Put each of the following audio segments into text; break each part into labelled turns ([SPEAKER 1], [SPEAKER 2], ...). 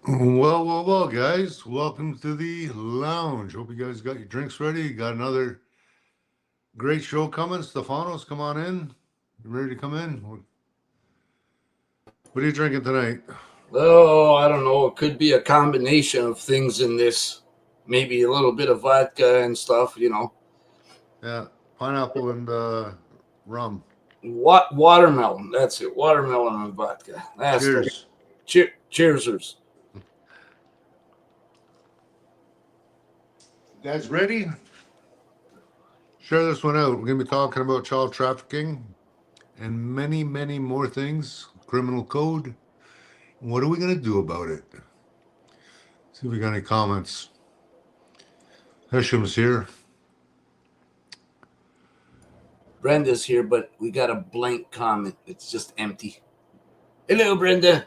[SPEAKER 1] Well, guys. Welcome to the lounge. Hope you guys got your drinks ready. Got another great show coming. Stefanos, come on in. You ready to come in? What are you drinking tonight?
[SPEAKER 2] Oh, I don't know. It could be a combination of things in this. Maybe a little bit of vodka and stuff.
[SPEAKER 1] Yeah, pineapple and rum.
[SPEAKER 2] Watermelon. That's it. Watermelon and vodka. That's the
[SPEAKER 1] Cheers.
[SPEAKER 2] cheersers.
[SPEAKER 1] Guys, ready? Share this one out. We're going to be talking about child trafficking and many, many more things. Criminal code. What are we going to do about it? See if we got any comments. Hesham's here.
[SPEAKER 2] Brenda's here, but we got a blank comment. It's just empty. Hello, Brenda.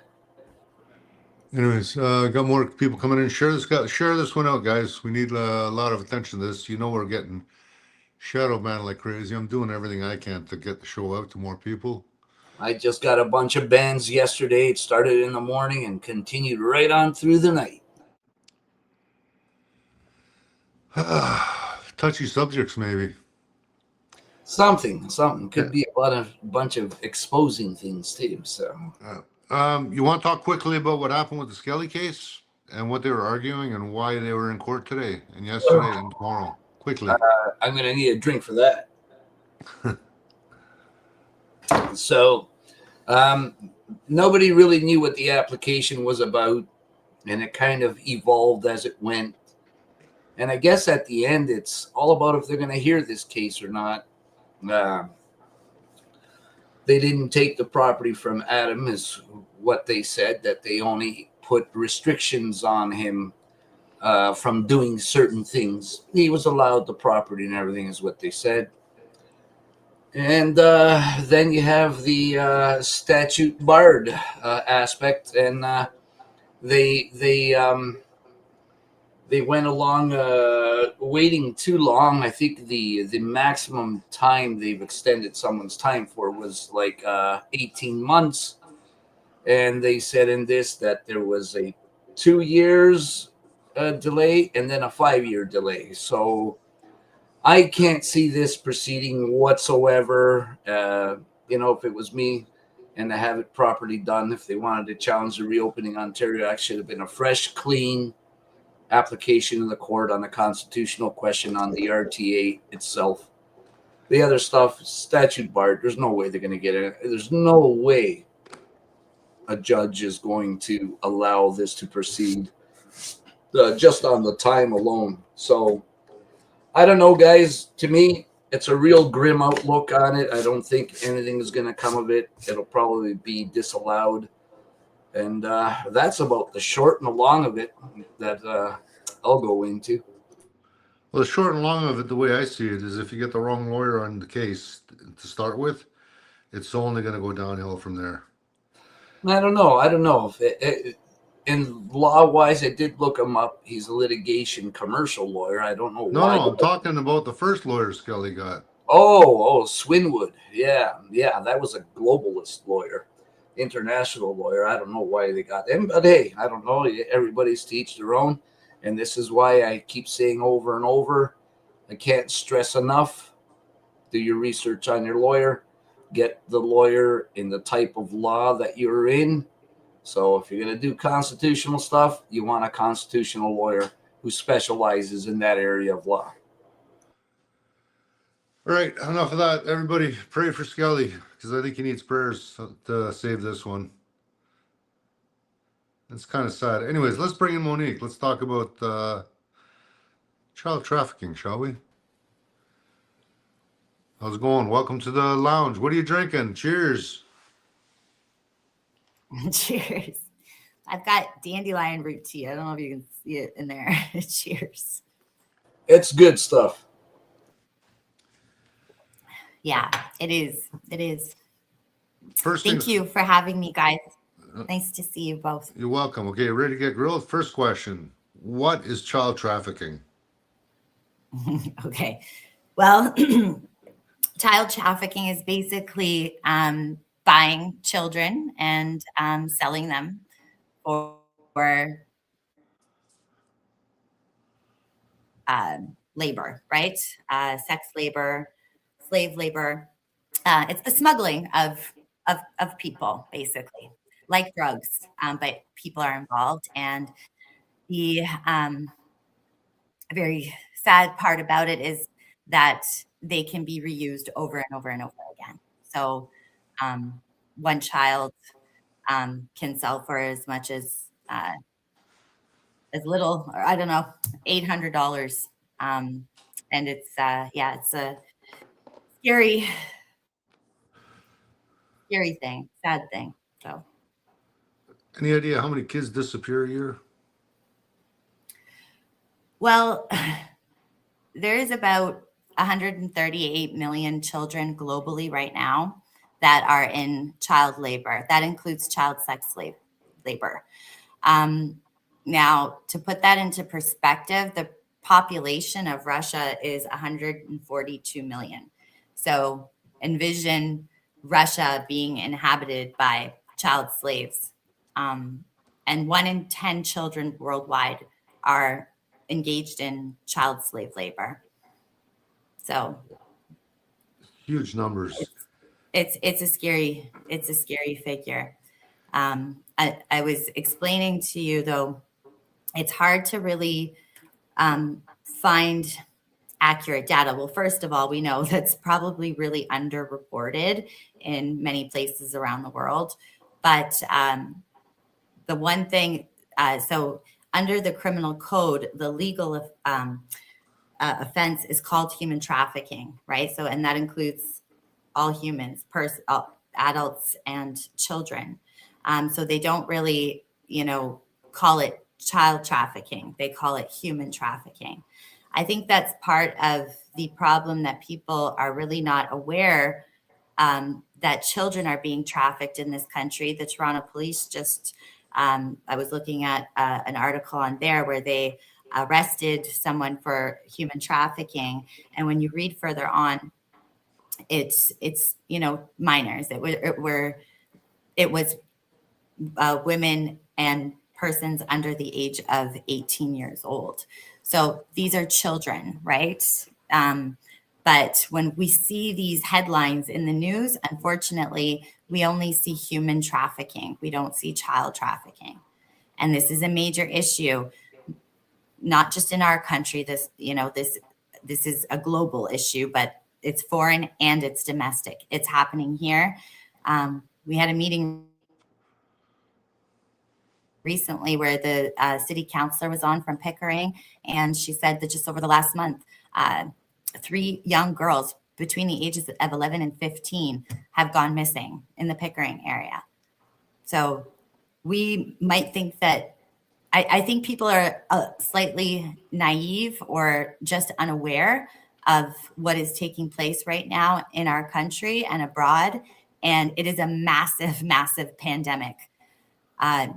[SPEAKER 1] Anyways, got more people coming in. Share this one out, guys. We need a lot of attention to this. You know we're getting shadow banned like crazy. I'm doing everything I can to get the show out to more people.
[SPEAKER 2] I just got a bunch of bans yesterday. It started in the morning and continued right on through the night.
[SPEAKER 1] Touchy subjects, maybe.
[SPEAKER 2] Something could be a bunch of exposing things too. So,
[SPEAKER 1] You want to talk quickly about what happened with the Skelly case and what they were arguing and why they were in court today and yesterday and tomorrow? Quickly.
[SPEAKER 2] I'm going to need a drink for that. So, nobody really knew what the application was about, and it kind of evolved as it went. And I guess at the end, it's all about if they're going to hear this case or not. They didn't take the property from Adam, is what they said, that they only put restrictions on him from doing certain things. He was allowed the property and everything, is what they said. And then you have the statute barred aspect, and they went along waiting too long. I think the maximum time they've extended someone's time for was like 18 months. And they said in this that there was a 2 years delay and then a 5-year delay. So I can't see this proceeding whatsoever. If it was me and to have it properly done, if they wanted to challenge the reopening Ontario Act, should have been a fresh, clean application in the court on a constitutional question on the RTA itself. The other stuff, statute barred. There's no way they're going to get it. There's no way a judge is going to allow this to proceed just on the time alone. So I don't know, guys. To me, it's a real grim outlook on it. I don't think anything is going to come of it. It'll probably be disallowed. And that's about the short and the long of it that I'll go into.
[SPEAKER 1] Well, the short and long of it, the way I see it, is if you get the wrong lawyer on the case to start with, it's only going to go downhill from there.
[SPEAKER 2] I don't know. If in law-wise, I did look him up. He's a litigation commercial lawyer. I don't know why.
[SPEAKER 1] No, I'm talking about the first lawyer Skelly got.
[SPEAKER 2] Oh, Swinwood. Yeah, that was a globalist lawyer, international lawyer. I don't know why they got him, but hey, I don't know. Everybody's to each their own, and this is why I keep saying over and over, I can't stress enough, do your research on your lawyer, get the lawyer in the type of law that you're in. So if you're going to do constitutional stuff, you want a constitutional lawyer who specializes in that area of law.
[SPEAKER 1] All right, enough of that. Everybody pray for Skelly, because I think he needs prayers to save this one. It's kind of sad. Anyways, let's bring in Monique. Let's talk about child trafficking, shall we? How's it going? Welcome to the lounge. What are you drinking? Cheers.
[SPEAKER 3] Cheers. I've got dandelion root tea. I don't know if you can see it in there. Cheers.
[SPEAKER 2] It's good stuff.
[SPEAKER 3] Yeah, it is. It is.
[SPEAKER 1] First
[SPEAKER 3] Thank you for having me, guys. Nice to see you both.
[SPEAKER 1] You're welcome. Okay, ready to get grilled? First question. What is child trafficking?
[SPEAKER 3] Okay. Well, child trafficking is basically buying children and selling them for labor, right? Sex labor, slave labor. It's the smuggling of people, basically, like drugs, but people are involved. And the very sad part about it is that they can be reused over and over and over again. So one child can sell for as little, or I don't know, $800. And it's it's a scary, scary thing, sad thing. So,
[SPEAKER 1] Any idea how many kids disappear a year?
[SPEAKER 3] well, there is about 138 million children globally right now that are in child labor. That includes child sex labor. Now, to put that into perspective, the population of Russia is 142 million. So envision Russia being inhabited by child slaves. And 1 in 10 children worldwide are engaged in child slave labor. So
[SPEAKER 1] Huge numbers.
[SPEAKER 3] it's a scary figure. I was explaining to you, though, it's hard to really find accurate data. Well, first of all, we know that's probably really underreported in many places around the world. But the one thing, so under the criminal code, the legal offense is called human trafficking, right? So, and that includes all humans, adults and children. So they don't really, call it child trafficking. They call it human trafficking. I think that's part of the problem, that people are really not aware that children are being trafficked in this country. The Toronto police just, I was looking at an article on there where they arrested someone for human trafficking. And when you read further on, it's minors. It was women and persons under the age of 18 years old. So these are children, right? But when we see these headlines in the news, unfortunately, we only see human trafficking. We don't see child trafficking. And this is a major issue, not just in our country. This is a global issue, but it's foreign and it's domestic. It's happening here. We had a meeting recently where the city councilor was on from Pickering, and she said that just over the last month, 3 young girls between the ages of 11 and 15 have gone missing in the Pickering area. So we might think that, I think people are slightly naive or just unaware of what is taking place right now in our country and abroad. And it is a massive, massive pandemic. I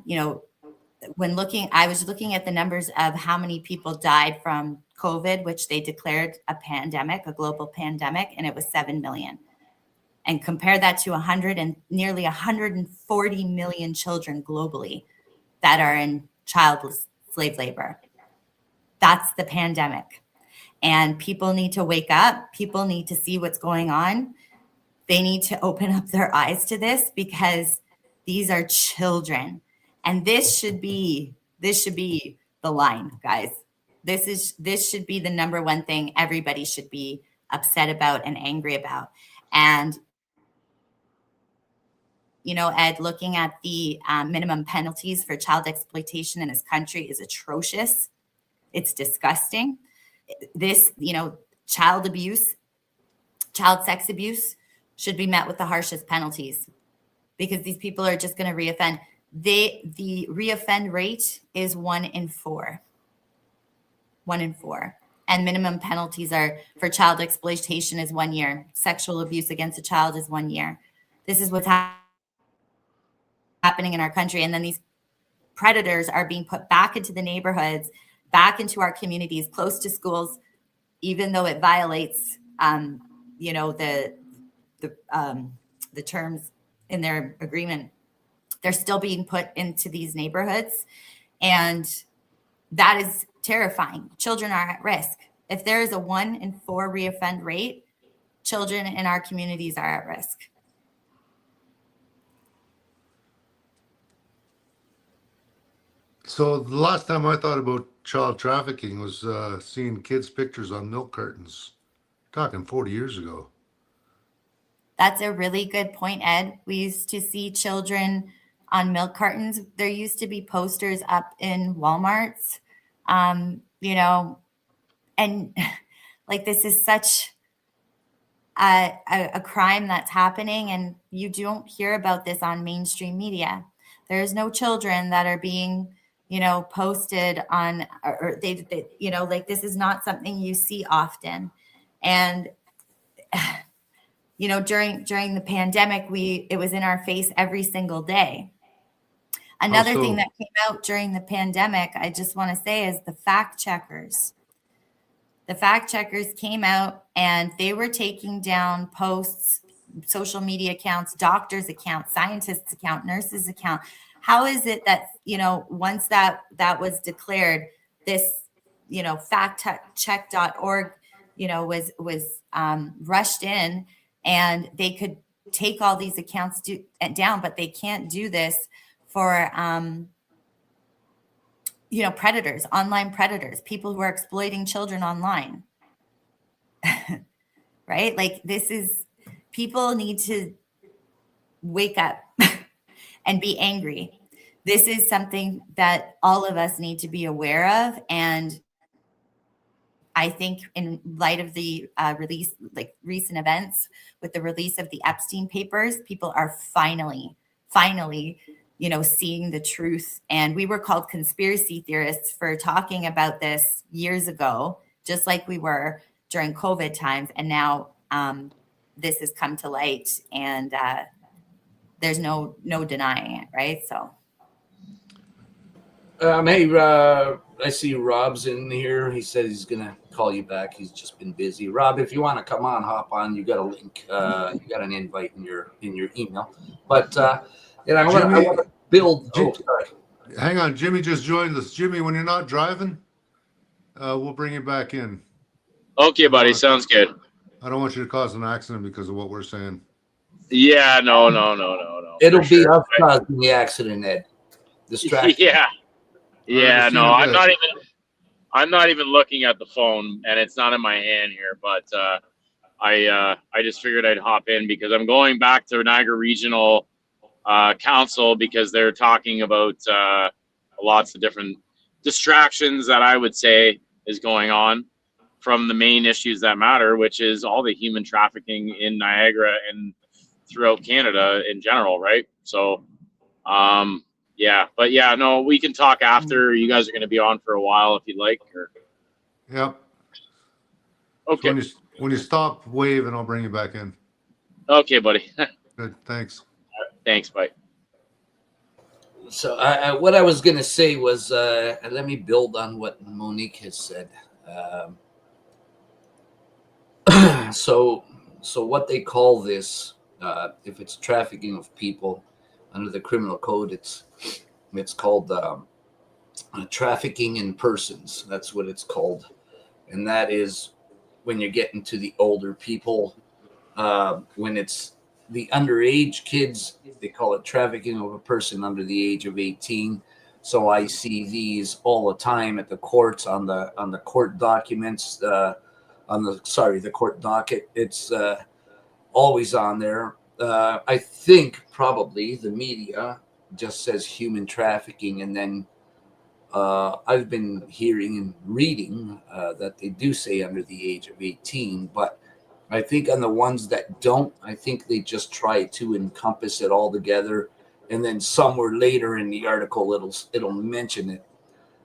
[SPEAKER 3] was looking at the numbers of how many people died from COVID, which they declared a pandemic, a global pandemic, and it was 7 million. And compare that to nearly 140 million children globally that are in child slave labor. That's the pandemic. And people need to wake up. People need to see what's going on. They need to open up their eyes to this, because these are children. And this should be the line, guys. This should be the number one thing everybody should be upset about and angry about. And Ed, looking at the minimum penalties for child exploitation in this country is atrocious. It's disgusting. This, child abuse, child sex abuse should be met with the harshest penalties, because these people are just going to reoffend. The reoffend rate is 1 in 4. 1 in 4. And minimum penalties are for child exploitation is 1 year. Sexual abuse against a child is 1 year. This is what's happening in our country. And then these predators are being put back into the neighborhoods, back into our communities, close to schools, even though it violates, the terms in their agreement. They're still being put into these neighborhoods. And that is terrifying. Children are at risk. If there is a 1 in 4 reoffend rate, children in our communities are at risk.
[SPEAKER 1] So the last time I thought about child trafficking was seeing kids' pictures on milk cartons. Talking 40 years ago.
[SPEAKER 3] That's a really good point, Ed. We used to see children on milk cartons. There used to be posters up in Walmarts, you know, and like this is such a crime that's happening, and you don't hear about this on mainstream media. There's no children that are being, you know, posted on, or they you know, like this is not something you see often. And you know, during the pandemic, it was in our face every single day. Another thing that came out during the pandemic, I just want to say, is the fact checkers. The fact checkers came out and they were taking down posts, social media accounts, doctors' accounts, scientists' account, nurses' account. How is it that, you know, once that was declared, this, you know, factcheck.org, you know, was rushed in, and they could take all these accounts down, but they can't do this for, you know, predators, online predators, people who are exploiting children online, right? Like people need to wake up and be angry. This is something that all of us need to be aware of. And I think in light of the release, like recent events with the release of the Epstein papers, people are finally, you know, seeing the truth. And we were called conspiracy theorists for talking about this years ago, just like we were during COVID times. And now this has come to light, and there's no denying it, right? So.
[SPEAKER 2] Hey, I see Rob's in here. He said he's gonna call you back. He's just been busy. Rob, if you want to come on, hop on. You got a link. You got an invite in your email. But you know, I want to build. Oh, sorry.
[SPEAKER 1] Hang on, Jimmy just joined us. Jimmy, when you're not driving, we'll bring you back in.
[SPEAKER 4] Okay, buddy. Sounds good.
[SPEAKER 1] I don't want you to cause an accident because of what we're saying.
[SPEAKER 4] Yeah, no.
[SPEAKER 2] It'll be us causing the accident, Ed. Distraction.
[SPEAKER 4] Yeah, no. I'm not even looking at the phone, and it's not in my hand here. But I just figured I'd hop in because I'm going back to Niagara Regional Council because they're talking about lots of different distractions that I would say is going on from the main issues that matter, which is all the human trafficking in Niagara and throughout Canada in general, right? So, yeah, but yeah, no, we can talk after. You guys are going to be on for a while if you'd like. Or...
[SPEAKER 1] Yep.
[SPEAKER 2] Okay.
[SPEAKER 1] So when you stop, wave, and I'll bring you back in.
[SPEAKER 4] Okay, buddy.
[SPEAKER 1] Good. Thanks.
[SPEAKER 4] Thanks. Bye.
[SPEAKER 2] So what I was going to say was, let me build on what Monique has said. So what they call this, if it's trafficking of people under the criminal code, it's called trafficking in persons. That's what it's called. And that is when you're getting to the older people, when it's the underage kids, they call it trafficking of a person under the age of 18. So I see these all the time at the courts on the court documents, the court docket. It's always on there. I think probably the media just says human trafficking, and then I've been hearing and reading that they do say under the age of 18, but I think on the ones that don't, I think they just try to encompass it all together, and then somewhere later in the article it'll mention it.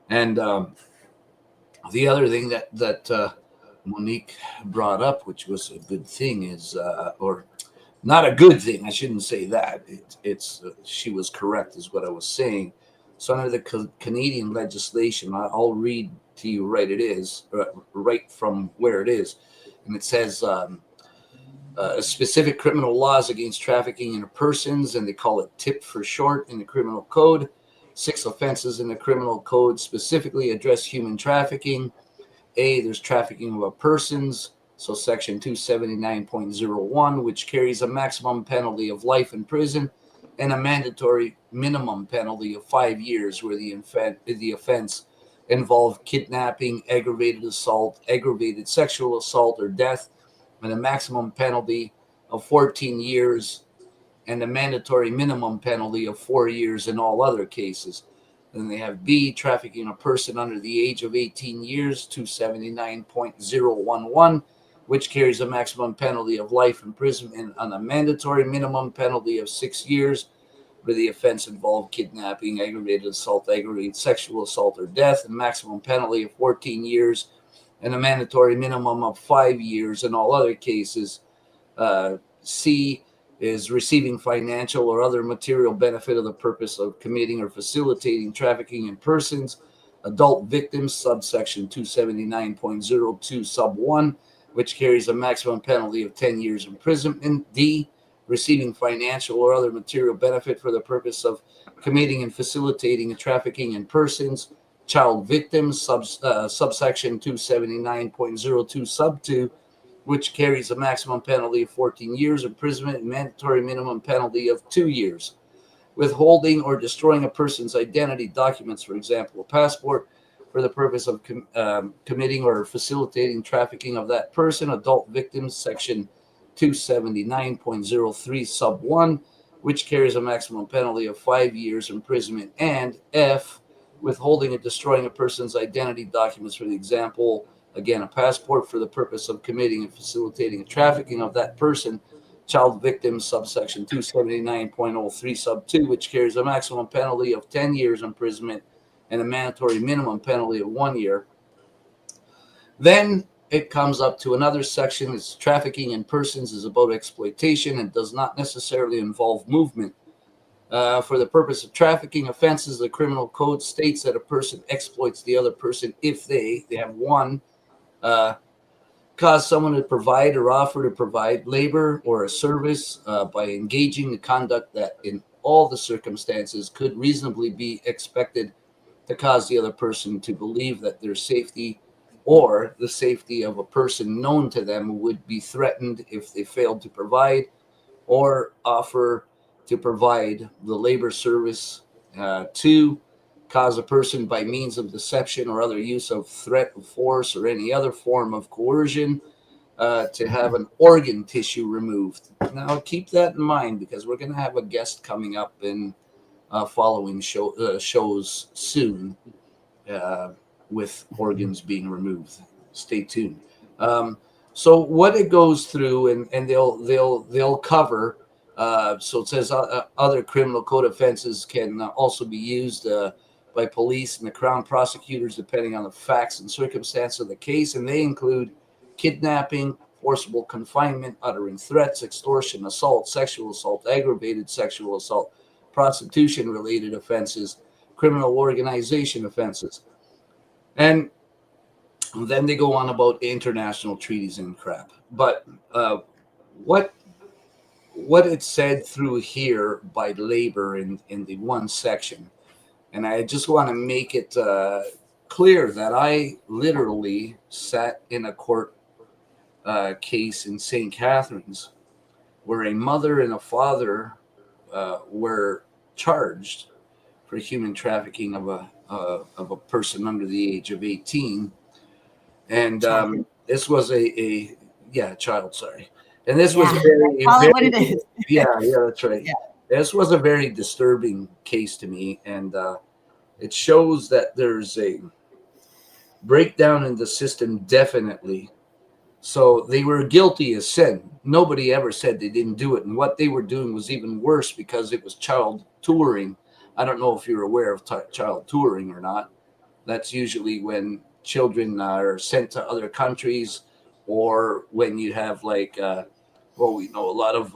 [SPEAKER 2] And the other thing that Monique brought up, which was a good thing, is or not a good thing. I shouldn't say that. It's she was correct, is what I was saying. So under the Canadian legislation, I'll read to you right from where it is, and it says specific criminal laws against trafficking in persons, and they call it TIP for short in the criminal code, 6 offenses in the criminal code specifically address human trafficking. There's trafficking of persons, so section 279.01, which carries a maximum penalty of life in prison and a mandatory minimum penalty of 5 years where the offense involved kidnapping, aggravated assault, aggravated sexual assault, or death, and a maximum penalty of 14 years and a mandatory minimum penalty of 4 years in all other cases. Then they have B, trafficking a person under the age of 18 years, 279.011, which carries a maximum penalty of life imprisonment and a mandatory minimum penalty of 6 years, where the offense involved kidnapping, aggravated assault, aggravated sexual assault, or death, and maximum penalty of 14 years and a mandatory minimum of 5 years in all other cases. C is receiving financial or other material benefit of the purpose of committing or facilitating trafficking in persons. Adult victims, subsection 279.02 sub 1, which carries a maximum penalty of 10 years imprisonment. D, receiving financial or other material benefit for the purpose of committing and facilitating trafficking in persons. Child victims, subsection 279.02 sub 2, which carries a maximum penalty of 14 years imprisonment and mandatory minimum penalty of 2 years. Withholding or destroying a person's identity documents, for example, a passport, for the purpose of committing or facilitating trafficking of that person. Adult victims, section 279.03 sub 1, which carries a maximum penalty of 5 years imprisonment. And F, withholding or destroying a person's identity documents, for the example, again, a passport, for the purpose of committing and facilitating trafficking of that person. Child victims, subsection 279.03 sub 2, which carries a maximum penalty of 10 years imprisonment and a mandatory minimum penalty of 1 year. Then it comes up to another section. It's trafficking in persons is about exploitation and does not necessarily involve movement. For the purpose of trafficking offenses, the criminal code states that a person exploits the other person if they have one, cause someone to provide or offer to provide labor or a service by engaging in conduct that in all the circumstances could reasonably be expected to cause the other person to believe that their safety or the safety of a person known to them would be threatened if they failed to provide or offer to provide the labor service. To cause a person by means of deception or other use of threat of force or any other form of coercion to have an organ tissue removed. Now keep that in mind, because we're going to have a guest coming up in following shows soon with organs being removed. Stay tuned. So what it goes through, and they'll cover. So it says other criminal code offenses can also be used by police and the Crown prosecutors depending on the facts and circumstance of the case, and they include kidnapping, forcible confinement, uttering threats, extortion, assault, sexual assault, aggravated sexual assault, prostitution-related offenses, criminal organization offenses. And then they go on about international treaties and crap. But what it said through here by labor in the one section, and I just want to make it clear that I literally sat in a court case in St. Catharines where a mother and a father were charged for human trafficking of a person under the age of 18. And this was a child, sorry. And this was very,
[SPEAKER 3] call
[SPEAKER 2] very,
[SPEAKER 3] it what it is.
[SPEAKER 2] yeah, that's right.
[SPEAKER 3] Yeah.
[SPEAKER 2] This was a very disturbing case to me, and it shows that there's a breakdown in the system, definitely. So they were guilty as sin. Nobody ever said they didn't do it, and what they were doing was even worse because it was child touring. I don't know if you're aware of child touring or not. That's usually when children are sent to other countries, or when you have like, we know a lot of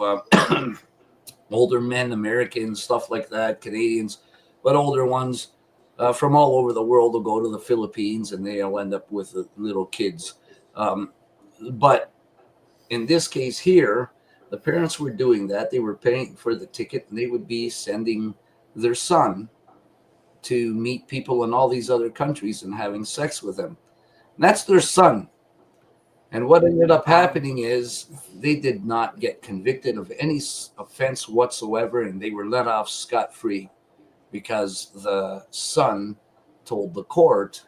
[SPEAKER 2] older men, Americans, stuff like that, Canadians, but older ones from all over the world will go to the Philippines and they'll end up with little kids. But in this case here, the parents were doing that. They were paying for the ticket and they would be sending their son to meet people in all these other countries and having sex with them. And that's their son. And what ended up happening is they did not get convicted of any offense whatsoever, and they were let off scot-free because the son told the court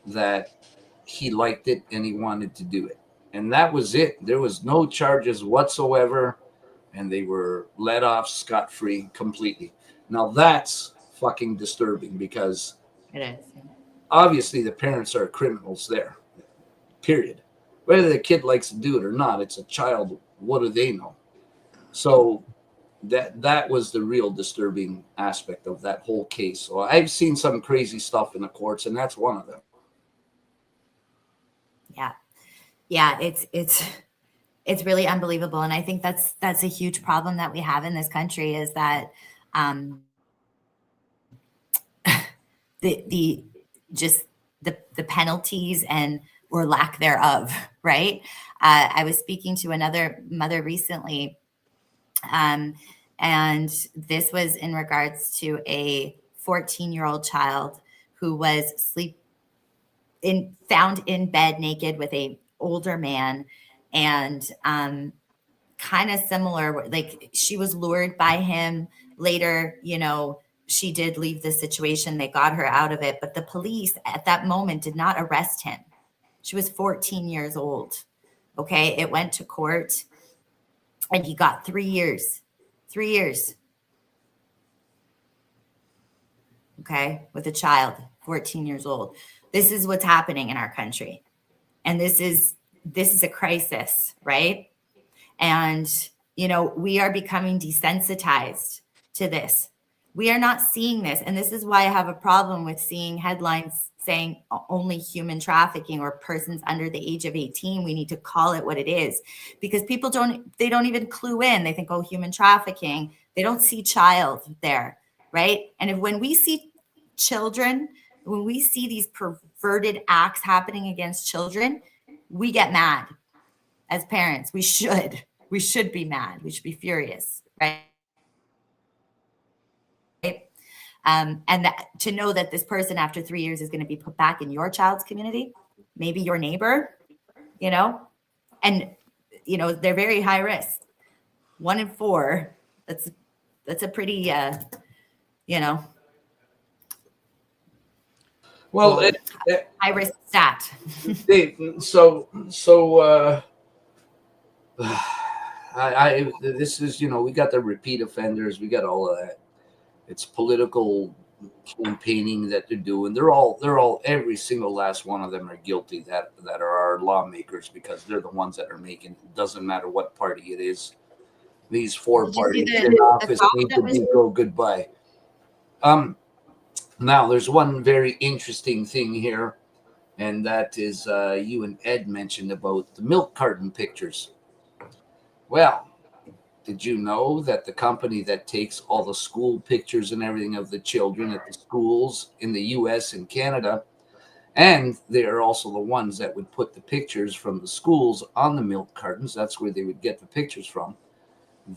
[SPEAKER 2] that he liked it and he wanted to do it. And that was it. There was no charges whatsoever, and they were let off scot-free completely. Now that's fucking disturbing because
[SPEAKER 3] It is.
[SPEAKER 2] obviously the parents are criminals there, period. Whether the kid likes to do it or not, it's a child. What do they know? So that was the real disturbing aspect of that whole case. So I've seen some crazy stuff in the courts, and that's one of them.
[SPEAKER 3] Yeah, it's really unbelievable, and I think that's a huge problem that we have in this country is that the penalties and or lack thereof, right? I was speaking to another mother recently, and this was in regards to a 14-year-old child who was found in bed naked with a older man, and kind of similar, like she was lured by him. Later, she did leave the situation. They got her out of it, but the police at that moment did not arrest him. She was 14 years old. Okay. It went to court and he got 3 years. 3 years. Okay. With a child, 14 years old. This is what's happening in our country. And this is a crisis, right? And, we are becoming desensitized to this. We are not seeing this. And this is why I have a problem with seeing headlines saying only human trafficking or persons under the age of 18. We need to call it what it is, because people don't even clue in. They think, oh, human trafficking. They don't see child there, right? And when we see children, when we see these perverted acts happening against children, we get mad as parents. We should be mad. We should be furious, right? And to know that this person after 3 years is going to be put back in your child's community, maybe your neighbor, and they're very high risk. 1 in 4. That's a pretty,
[SPEAKER 2] Well,
[SPEAKER 3] high risk stat.
[SPEAKER 2] This is, we got the repeat offenders, we got all of that. It's political campaigning that they're doing. They're all every single last one of them are guilty that are our lawmakers, because they're the ones that are making it. Doesn't matter what party it is. These 4 parties in office need to go goodbye. Now there's one very interesting thing here, and that is you and Ed mentioned about the milk carton pictures. Well, did you know that the company that takes all the school pictures and everything of the children at the schools in the US and Canada, and they are also the ones that would put the pictures from the schools on the milk cartons, that's where they would get the pictures from,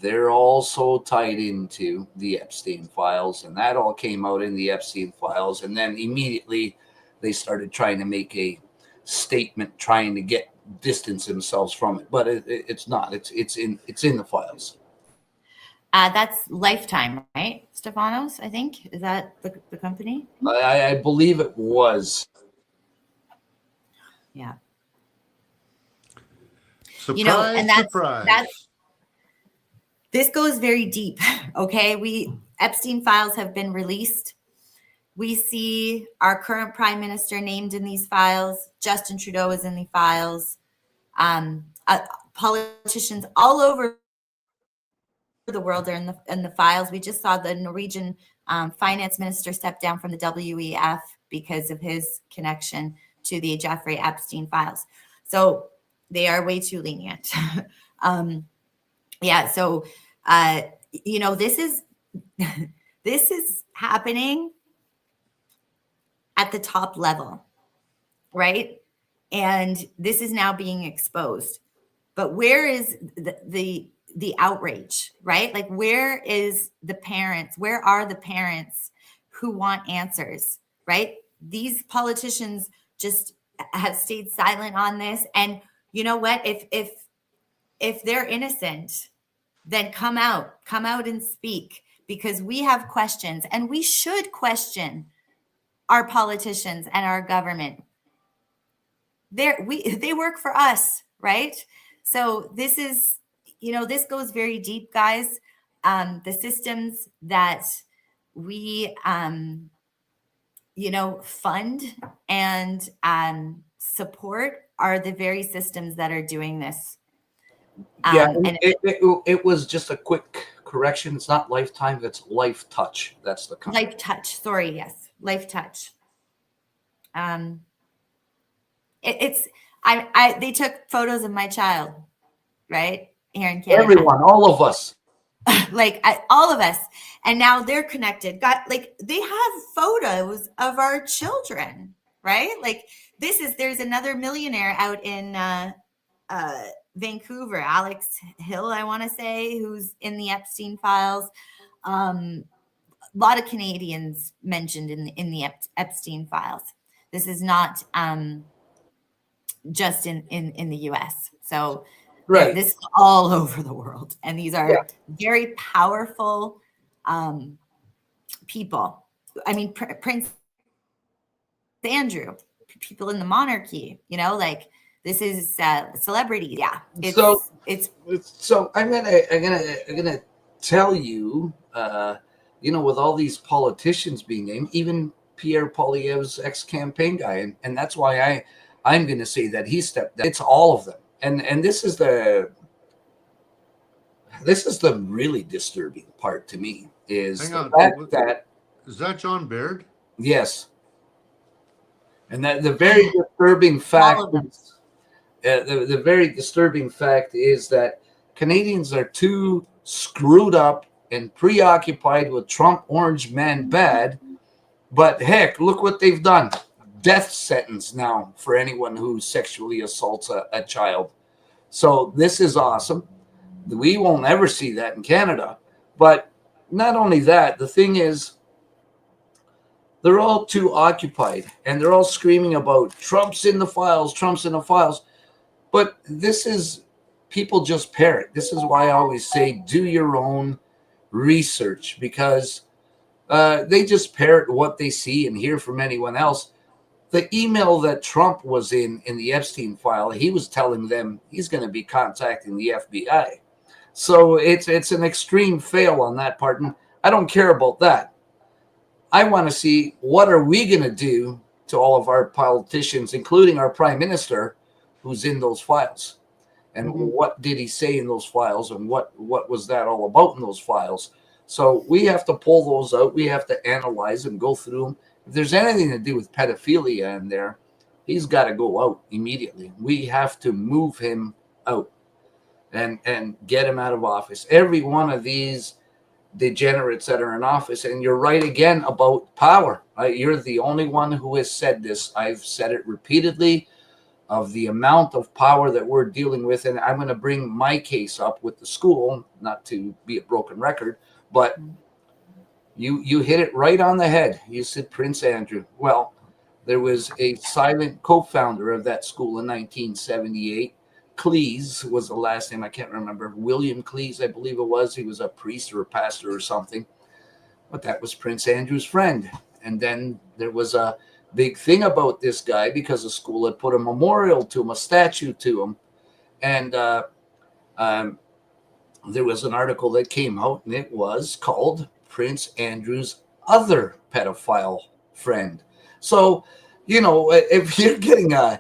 [SPEAKER 2] they're also tied into the Epstein files, and that all came out in the Epstein files. And then immediately they started trying to make a statement, trying to distance themselves from it, but it's not. It's in the files.
[SPEAKER 3] That's Lifetime, right? Stefanos, I think. Is that the company?
[SPEAKER 2] I believe it was.
[SPEAKER 3] Yeah.
[SPEAKER 1] Surprise, surprise.
[SPEAKER 3] This goes very deep. Okay. Epstein files have been released. We see our current prime minister named in these files. Justin Trudeau is in the files. Politicians all over the world are in the files. We just saw the Norwegian finance minister step down from the WEF because of his connection to the Jeffrey Epstein files. So they are way too lenient. Yeah. So, this is happening at the top level, right? And this is now being exposed. But where is the outrage, right? Like, where are the parents who want answers, right? These politicians just have stayed silent on this. And you know what? If they're innocent, then come out and speak, because we have questions, and we should question our politicians and our government. They work for us, right? So this is, this goes very deep, guys. The systems that we, fund and support are the very systems that are doing this.
[SPEAKER 2] Yeah, and it was just a quick correction. It's not Lifetime, that's Life Touch. That's the company.
[SPEAKER 3] Life Touch. Sorry, yes, Life Touch. They took photos of my child, right, here in Canada.
[SPEAKER 2] Everyone, all of us.
[SPEAKER 3] All of us, and now they're connected. They have photos of our children, right? There's another millionaire out in Vancouver, Alex Hill, I want to say, who's in the Epstein files. A lot of Canadians mentioned in the Epstein files. This is not just in the US. So
[SPEAKER 2] right,
[SPEAKER 3] this is all over the world, and these are very powerful people. I mean, Prince Andrew, people in the monarchy, this is celebrity. Yeah.
[SPEAKER 2] So I'm gonna tell you, with all these politicians being named, even Pierre Poilievre's ex-campaign guy, and that's why I'm gonna say that he stepped down. It's all of them, and this is the really disturbing part to me is the fact that
[SPEAKER 1] is that John Baird?
[SPEAKER 2] Yes, and that the very disturbing fact. The very disturbing fact is that Canadians are too screwed up and preoccupied with Trump orange man bad. But heck, look what they've done. Death sentence now for anyone who sexually assaults a child. So this is awesome. We won't ever see that in Canada. But not only that, the thing is, they're all too occupied and they're all screaming about Trump's in the files, Trump's in the files. But this is, people just parrot. This is why I always say do your own research, because they just parrot what they see and hear from anyone else. The email that Trump was in the Epstein file, he was telling them he's going to be contacting the FBI. So it's an extreme fail on that part. And I don't care about that. I want to see what are we going to do to all of our politicians, including our prime minister, who's in those files, and what did he say in those files, and what was that all about in those files. So we have to pull those out. We have to analyze and go through them. If there's anything to do with pedophilia in there, he's got to go out immediately. We have to move him out and get him out of office. Every one of these degenerates that are in office, and you're right again about power. You're the only one who has said this. I've said it repeatedly, of the amount of power that we're dealing with. And I'm going to bring my case up with the school, not to be a broken record, but you hit it right on the head. You said Prince Andrew. Well, there was a silent co-founder of that school in 1978. Cleese was the last name. I can't remember. William Cleese, I believe it was. He was a priest or a pastor or something. But that was Prince Andrew's friend. And then there was a big thing about this guy because the school had put a memorial to him, a statue to him. And there was an article that came out, and it was called Prince Andrew's Other Pedophile Friend. So, if you're getting an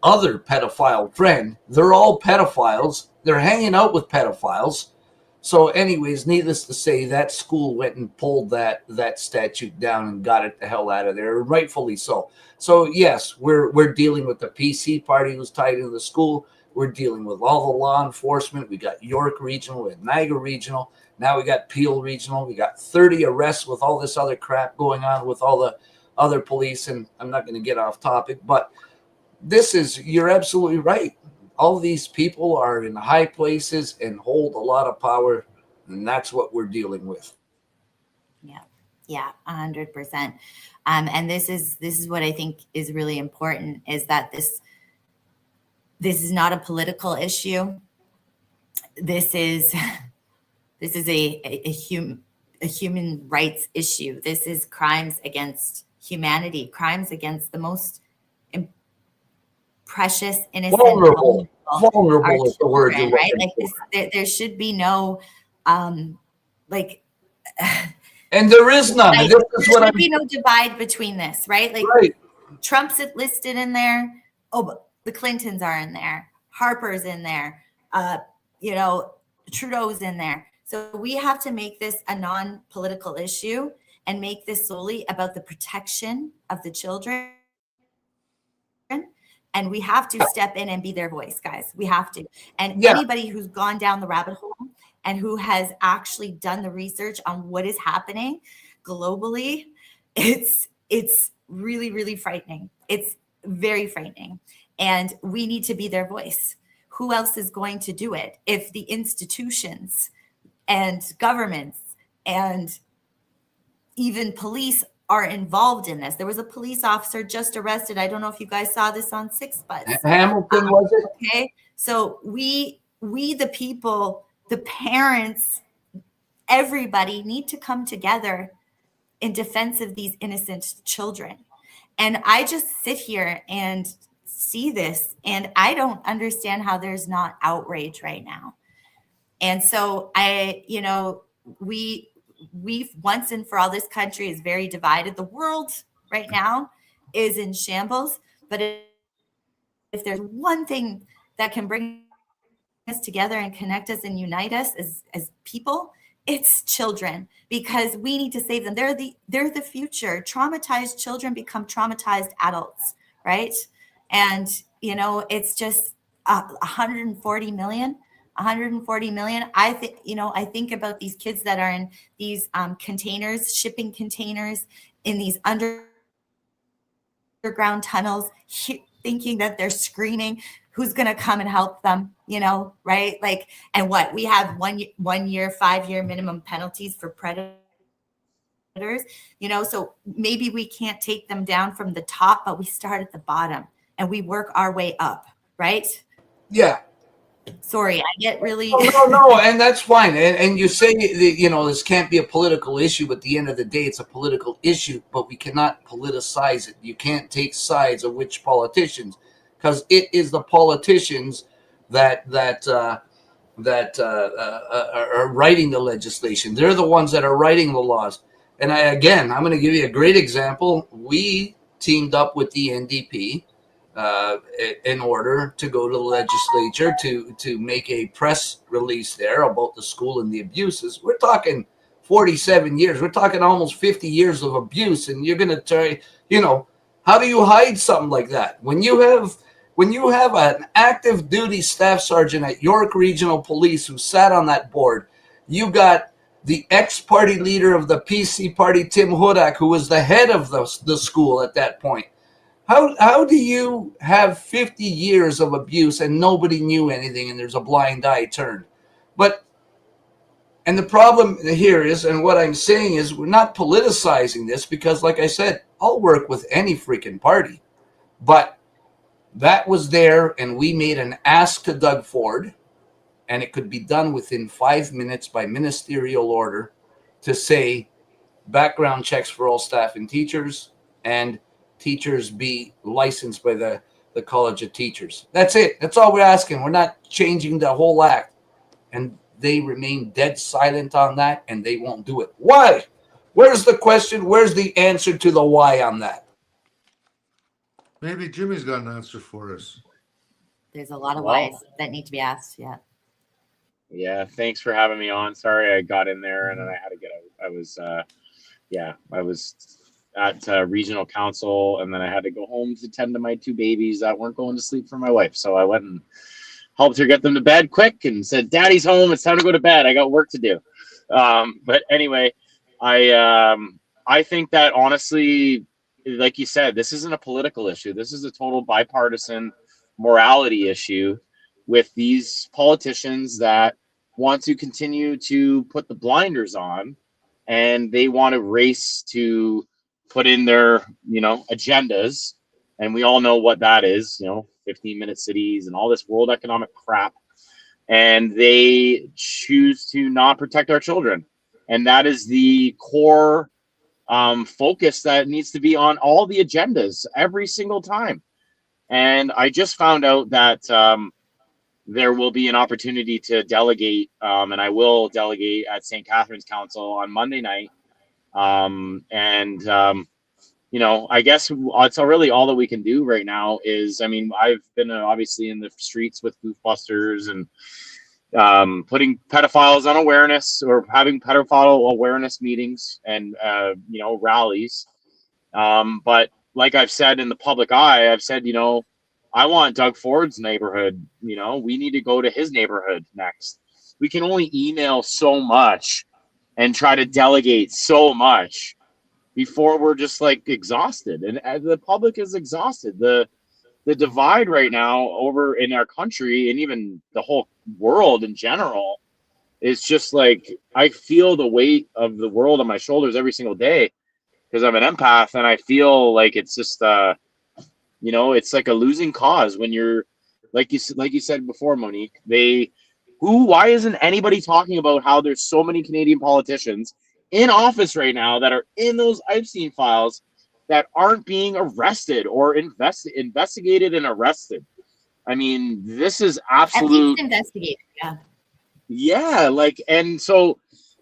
[SPEAKER 2] other pedophile friend, they're all pedophiles. They're hanging out with pedophiles. So anyways, needless to say, that school went and pulled that statute down and got it the hell out of there, rightfully so. So yes, we're dealing with the PC party who's tied into the school. We're dealing with all the law enforcement. We got York Regional, we got Niagara Regional. Now we got Peel Regional. We got 30 arrests with all this other crap going on with all the other police. And I'm not going to get off topic, but you're absolutely right. All these people are in high places and hold a lot of power, and that's what we're dealing with.
[SPEAKER 3] Yeah. Yeah, 100%. And this is what I think is really important, is that this is not a political issue. This is a human rights issue. This is crimes against humanity, crimes against the most precious, innocent,
[SPEAKER 2] vulnerable is the word
[SPEAKER 3] children, right? Like this, there should be no like
[SPEAKER 2] and there is none.
[SPEAKER 3] Like,
[SPEAKER 2] This is what
[SPEAKER 3] there should be no divide between this, right? Like
[SPEAKER 2] right.
[SPEAKER 3] Trump's listed in there. Oh, but the Clintons are in there. Harper's in there. You know, Trudeau's in there. So we have to make this a non-political issue and make this solely about the protection of the children. And we have to step in and be their voice, guys. We have to. And anybody who's gone down the rabbit hole and who has actually done the research on what is happening globally, it's really, really frightening. It's very frightening. And we need to be their voice. Who else is going to do it if the institutions and governments and even police are involved in this? There was a police officer just arrested. I don't know if you guys saw this on Six Butts.
[SPEAKER 2] Hamilton, was it?
[SPEAKER 3] Okay. So we the people, the parents, everybody need to come together in defense of these innocent children. And I just sit here and see this, and I don't understand how there's not outrage right now. And so we once and for all, this country is very divided. The world right now is in shambles. But if there's one thing that can bring us together and connect us and unite us as people, it's children, because we need to save them. They're the future. Traumatized children become traumatized adults, right? And it's just 140 million. I think about these kids that are in these containers, shipping containers, in these underground tunnels, thinking that they're screaming. Who's going to come and help them? Right? Like, and what we have 1 year, 5-year minimum penalties for predators. So maybe we can't take them down from the top, but we start at the bottom and we work our way up, right?
[SPEAKER 2] Yeah.
[SPEAKER 3] Sorry, I get really
[SPEAKER 2] no, and that's fine. And you say that, this can't be a political issue, but at the end of the day, it's a political issue. But we cannot politicize it. You can't take sides of which politicians, because it is the politicians that are writing the legislation. They're the ones that are writing the laws. And I'm going to give you a great example. We teamed up with the NDP in order to go to the legislature to make a press release there about the school and the abuses. We're talking 47 years. We're talking almost 50 years of abuse. And you're going to try, how do you hide something like that? When you have an active duty staff sergeant at York Regional Police who sat on that board, you got the ex-party leader of the PC party, Tim Hudak, who was the head of the school at that point. How do you have 50 years of abuse and nobody knew anything and there's a blind eye turned? And the problem here is, and what I'm saying is, we're not politicizing this because, like I said, I'll work with any freaking party. But that was there, and we made an ask to Doug Ford, and it could be done within 5 minutes by ministerial order to say background checks for all staff and teachers, and teachers be licensed by the College of Teachers. That's it. That's all we're asking. We're not changing the whole act. And they remain dead silent on that, and they won't do it. Why? Where's the question? Where's the answer to the why on that?
[SPEAKER 1] Maybe Jimmy's got an answer for us.
[SPEAKER 3] There's a lot of whys that need to be asked. Yeah.
[SPEAKER 4] Yeah. Thanks for having me on. Sorry I got in there and then I had to get out. I was at regional council, and then I had to go home to tend to my 2 babies that weren't going to sleep for my wife. So I went and helped her get them to bed quick and said, "Daddy's home. It's time to go to bed. I got work to do." But anyway, I think that honestly, like you said, this isn't a political issue. This is a total bipartisan morality issue with these politicians that want to continue to put the blinders on and they want to race to put in their, agendas. And we all know what that is, 15-minute cities and all this world economic crap. And they choose to not protect our children. And that is the core focus that needs to be on all the agendas every single time. And I just found out that there will be an opportunity to delegate, and I will delegate at St. Catherine's Council on Monday night. I guess it's really all that we can do right now is, I've been obviously in the streets with Goofbusters and putting pedophiles on awareness, or having pedophile awareness meetings and, rallies. But like I've said in the public eye, I've said, I want Doug Ford's neighborhood. We need to go to his neighborhood next. We can only email so much and try to delegate so much before we're just exhausted. And the public is exhausted. The divide right now over in our country, and even the whole world in general, is just I feel the weight of the world on my shoulders every single day, because I'm an empath, and I feel like it's just it's like a losing cause when you're like you said before, Monique. Why isn't anybody talking about how there's so many Canadian politicians in office right now that are in those Epstein files that aren't being arrested or investigated and arrested? This is absolute
[SPEAKER 3] investigated.
[SPEAKER 4] Yeah, and so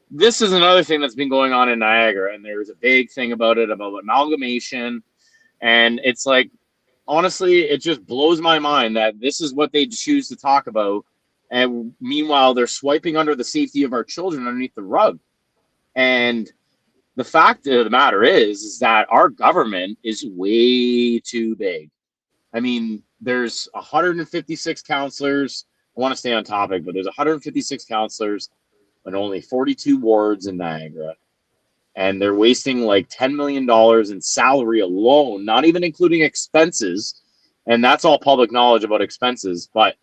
[SPEAKER 4] this is another thing that's been going on in Niagara, and there's a big thing about amalgamation, and it's honestly, it just blows my mind that this is what they choose to talk about, and meanwhile they're swiping under the safety of our children underneath the rug. And the fact of the matter is that our government is way too big. There's 156 counselors. I want to stay on topic, but there's 156 counselors and only 42 wards in Niagara. And they're wasting $10 million in salary alone, not even including expenses. And that's all public knowledge about expenses. But,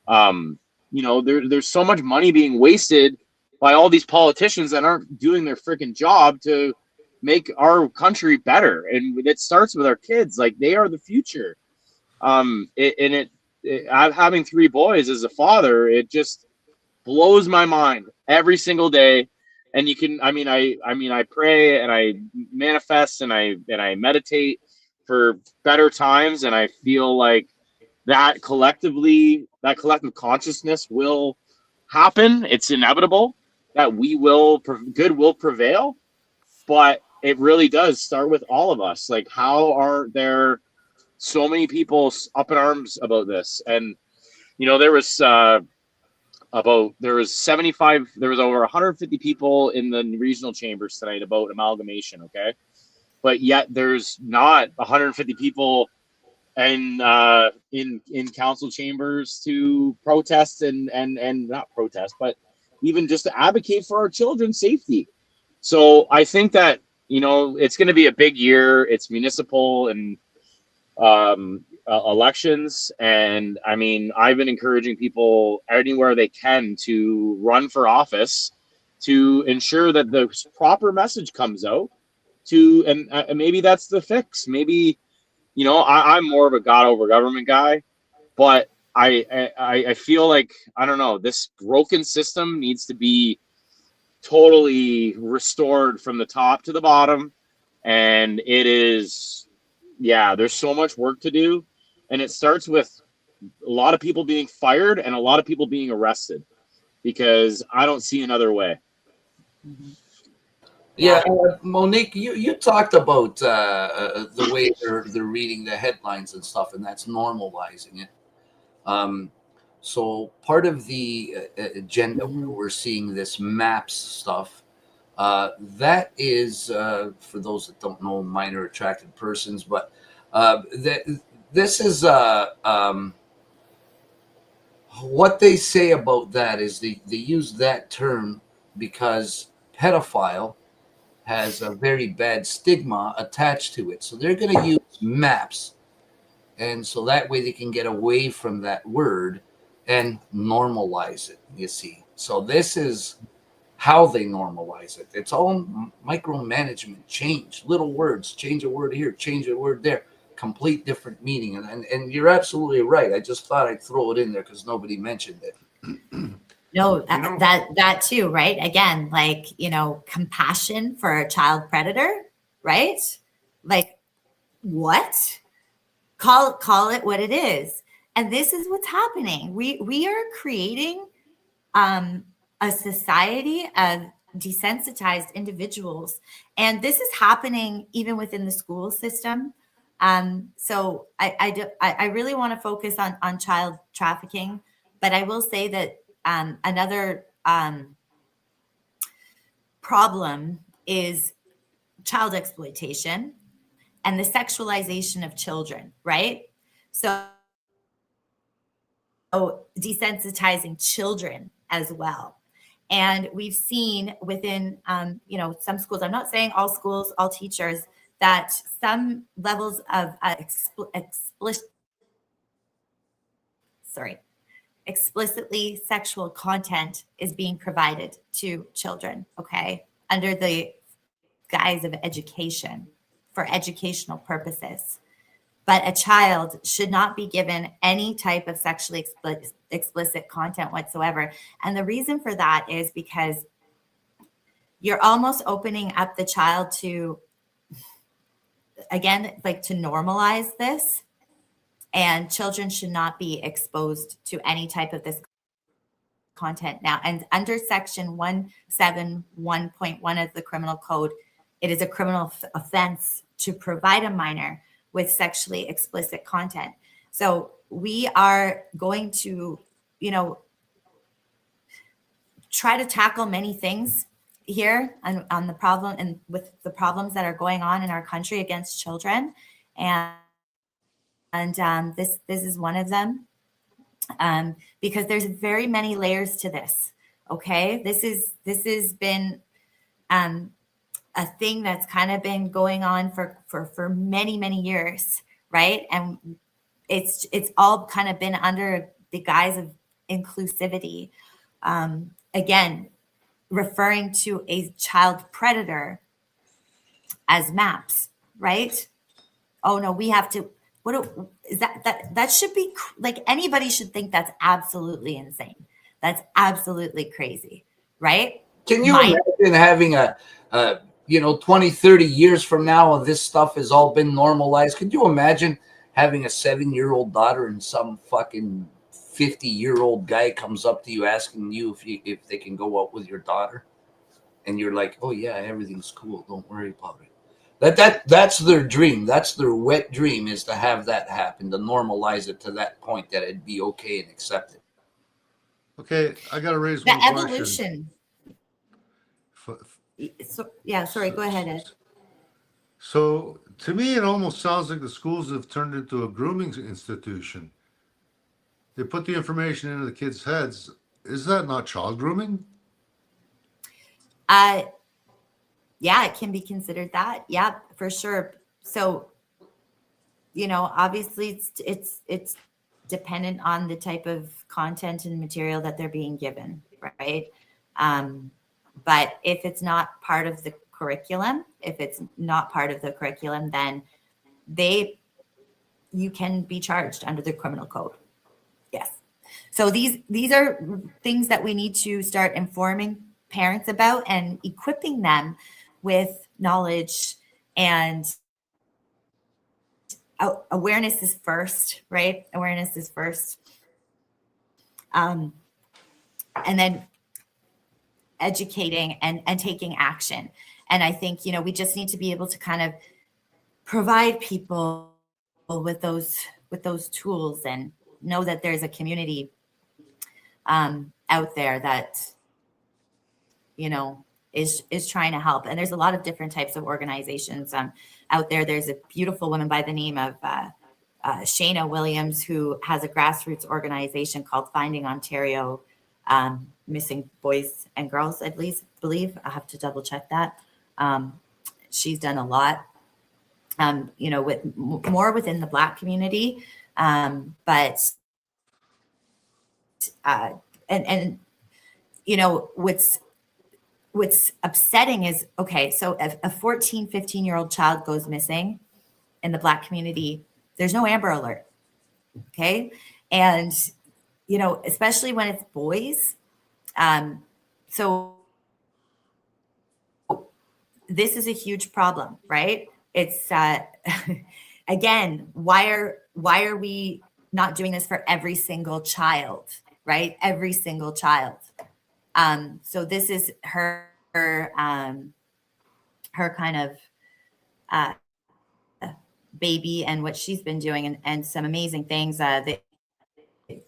[SPEAKER 4] there's so much money being wasted by all these politicians that aren't doing their freaking job to make our country better. And it starts with our kids. They are the future. I'm having 3 boys as a father. It just blows my mind every single day. And you can, I pray and I manifest and I meditate for better times. And I feel like that collective consciousness will happen. It's inevitable that good will prevail. But it really does start with all of us. How are there so many people up in arms about this? And, there was over 150 people in the regional chambers tonight about amalgamation. Okay. But yet there's not 150 people in council chambers to protest and not protest, but even just to advocate for our children's safety. So I think that, it's going to be a big year. It's municipal and elections, and I've been encouraging people anywhere they can to run for office to ensure that the proper message comes out and maybe that's the fix. Maybe I'm more of a God over government guy, but I feel I don't know, this broken system needs to be totally restored from the top to the bottom. And it is, there's so much work to do. And it starts with a lot of people being fired and a lot of people being arrested, because I don't see another way.
[SPEAKER 2] Yeah, Monique, you talked about the way they're reading the headlines and stuff, and that's normalizing it. So part of the agenda where we're seeing this maps stuff, that is, for those that don't know, minor attracted persons, but this is what they say about that is they use that term because pedophile has a very bad stigma attached to it. So they're going to use maps. And so that way they can get away from that word and normalize it, you see. So this is how they normalize it. It's all micromanagement. Change little words, change a word here, change a word there, complete different meaning. And you're absolutely right. I just thought I'd throw it in there because nobody mentioned it.
[SPEAKER 3] No, that too, right? Again, like, compassion for a child predator, right? Like, what? Call it what it is. And this is what's happening. We are creating a society of desensitized individuals, and this is happening even within the school system. So I really want to focus on child trafficking, but I will say that another problem is child exploitation and the sexualization of children, right? So desensitizing children as well. And we've seen within, some schools, I'm not saying all schools, all teachers, that some levels of explicitly sexual content is being provided to children, okay, under the guise of education for educational purposes. But a child should not be given any type of sexually explicit content whatsoever. And the reason for that is because you're almost opening up the child to, again, like to normalize this. And children should not be exposed to any type of this content now. And under section 171.1 of the criminal code, it is a criminal offense to provide a minor with sexually explicit content. So we are going to, try to tackle many things here on the problem and with the problems that are going on in our country against children. And this is one of them, because there's very many layers to this. Okay, this has been a thing that's kind of been going on for many years, right? And it's all kind of been under the guise of inclusivity. Again, referring to a child predator as maps, right? Oh no, we have to. What is that? That should be like, anybody should think that's absolutely insane. That's absolutely crazy, right?
[SPEAKER 2] Can you imagine having a 20, 30 years from now, this stuff has all been normalized? Could you imagine having a 7-year-old daughter and some fucking 50-year-old guy comes up to you asking you if they can go out with your daughter, and you're like, oh yeah, everything's cool, don't worry about it. That's their dream. That's their wet dream, is to have that happen, to normalize it to that point that it'd be okay and accepted.
[SPEAKER 1] Okay, I got to raise
[SPEAKER 3] The
[SPEAKER 1] one
[SPEAKER 3] evolution.
[SPEAKER 1] question.
[SPEAKER 3] Sorry, go ahead, Ed.
[SPEAKER 1] So to me, it almost sounds like the schools have turned into a grooming institution. They put the information into the kids' heads. Is that not child grooming?
[SPEAKER 3] Yeah, it can be considered that. Yeah, for sure. So, obviously it's dependent on the type of content and material that they're being given, right? But if it's not part of the curriculum, then you can be charged under the criminal code. Yes. So these are things that we need to start informing parents about and equipping them with knowledge, and awareness is first, right? Awareness is first. And then educating and taking action. And I think, we just need to be able to kind of provide people with those tools, and know that there's a community out there that, is trying to help. And there's a lot of different types of organizations out there. There's a beautiful woman by the name of Shayna Williams, who has a grassroots organization called Finding Ontario Missing Boys and Girls, I believe. I have to double check that. She's done a lot, with more within the Black community. But what's what's upsetting is, okay, so if a 14, 15-year-old child goes missing in the Black community, there's no Amber Alert. Okay. And, you know, especially when it's boys. So this is a huge problem, right? It's, again, why are we not doing this for every single child, right? Every single child. So this is her kind of baby and what she's been doing, and some amazing things.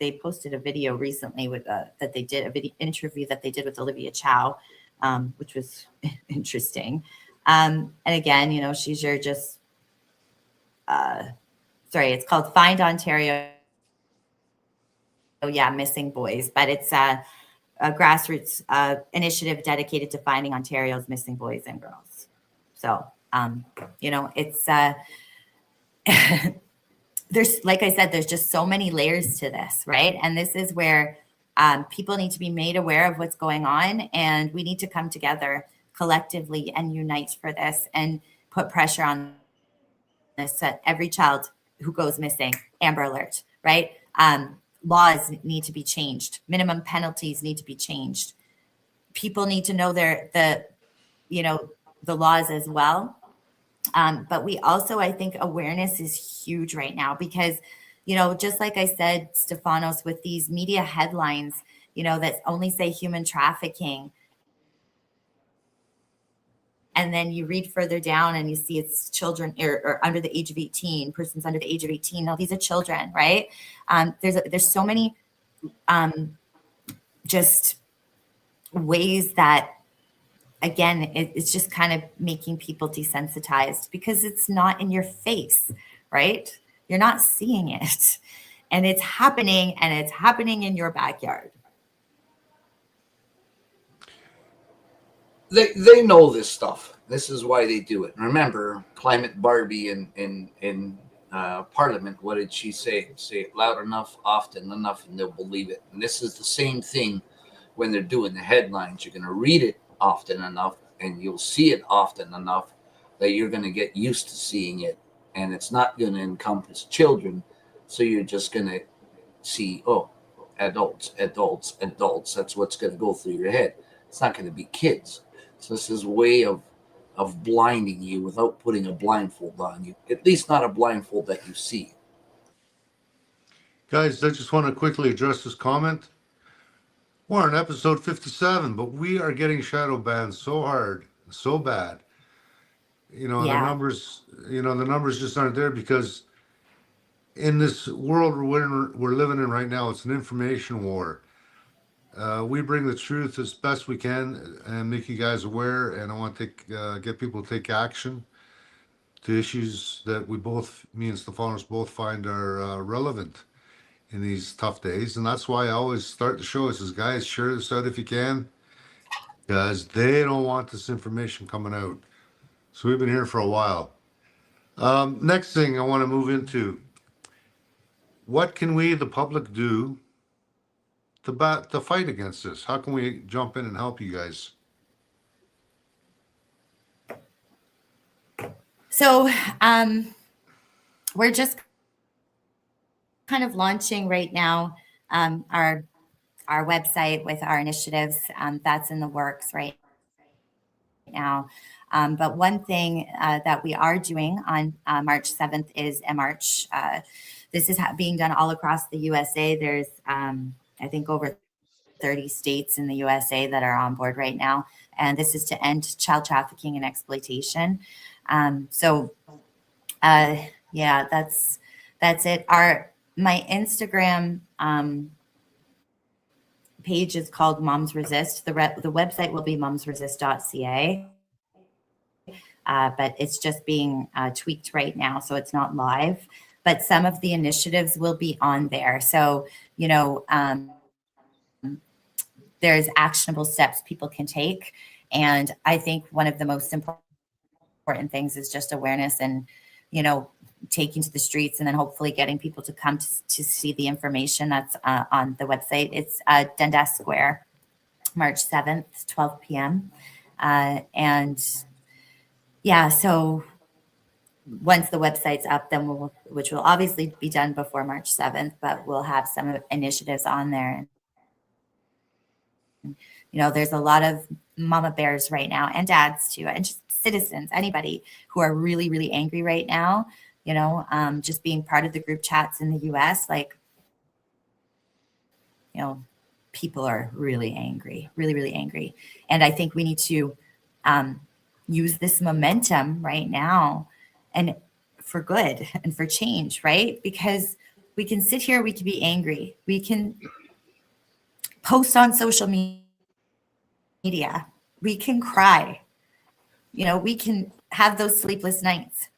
[SPEAKER 3] They posted a video recently with that they did a video interview that they did with Olivia Chow, which was interesting. And again, you know, she's your just sorry, it's called Find Ontario. Oh yeah, Missing Boys, but it's a grassroots initiative dedicated to finding Ontario's missing boys and girls. So, you know, it's there's, like I said, there's just so many layers to this, right? And this is where people need to be made aware of what's going on, and we need to come together collectively and unite for this and put pressure on this. That every child who goes missing, Amber Alert, right? Laws need to be changed. Minimum penalties need to be changed. People need to know the laws as well. But we also, I think awareness is huge right now because, you know, just like I said, Stefanos, with these media headlines, you know, that only say human trafficking. And then you read further down and you see it's children or under the age of 18, persons under the age of 18. No, these are children, right? There's so many just ways that, again, it's just kind of making people desensitized because it's not in your face, right? You're not seeing it. And it's happening in your backyard.
[SPEAKER 2] They know this stuff. This is why they do it. Remember, Climate Barbie in Parliament, what did she say? Say it loud enough, often enough, and they'll believe it. And this is the same thing when they're doing the headlines. You're going to read it often enough, and you'll see it often enough that you're going to get used to seeing it. And it's not going to encompass children. So you're just going to see, oh, adults. That's what's going to go through your head. It's not going to be kids. So this is a way of blinding you without putting a blindfold on you. At least not a blindfold that you see.
[SPEAKER 1] Guys, I just want to quickly address this comment. We're on episode 57, but we are getting shadow banned so hard, so bad. You know,
[SPEAKER 3] Yeah.
[SPEAKER 1] the numbers just aren't there because in this world we're living in right now, it's an information war. We bring the truth as best we can and make you guys aware. And I want to get people to take action to issues that me and Stefanos both find are relevant in these tough days. And that's why I always start the show. I says, guys, share this out if you can, because they don't want this information coming out. So we've been here for a while. Next thing I want to move into, what can we, the public, do to fight against this? How can we jump in and help you guys?
[SPEAKER 3] So we're just kind of launching right now our website with our initiatives. That's in the works right now. But one thing that we are doing on March 7th is a march. This is being done all across the USA. There's, I think, over 30 states in the USA that are on board right now. And this is to end child trafficking and exploitation. Yeah, that's it. My Instagram page is called Moms Resist. The website will be momsresist.ca. But it's just being tweaked right now, so it's not live. But some of the initiatives will be on there. So, you know, there's actionable steps people can take. And I think one of the most important things is just awareness and, you know, taking to the streets and then hopefully getting people to come to see the information that's on the website. It's Dundas Square, March 7th, 12 p.m. And yeah, so once the website's up, then which will obviously be done before March 7th, but we'll have some initiatives on there. You know, there's a lot of mama bears right now, and dads too, and just citizens, anybody who are really, really angry right now, you know, just being part of the group chats in the US, like, you know, people are really angry, really, really angry. And I think we need to use this momentum right now and for good and for change, right? Because we can sit here, we can be angry, we can post on social media, we can cry, you know, we can have those sleepless nights.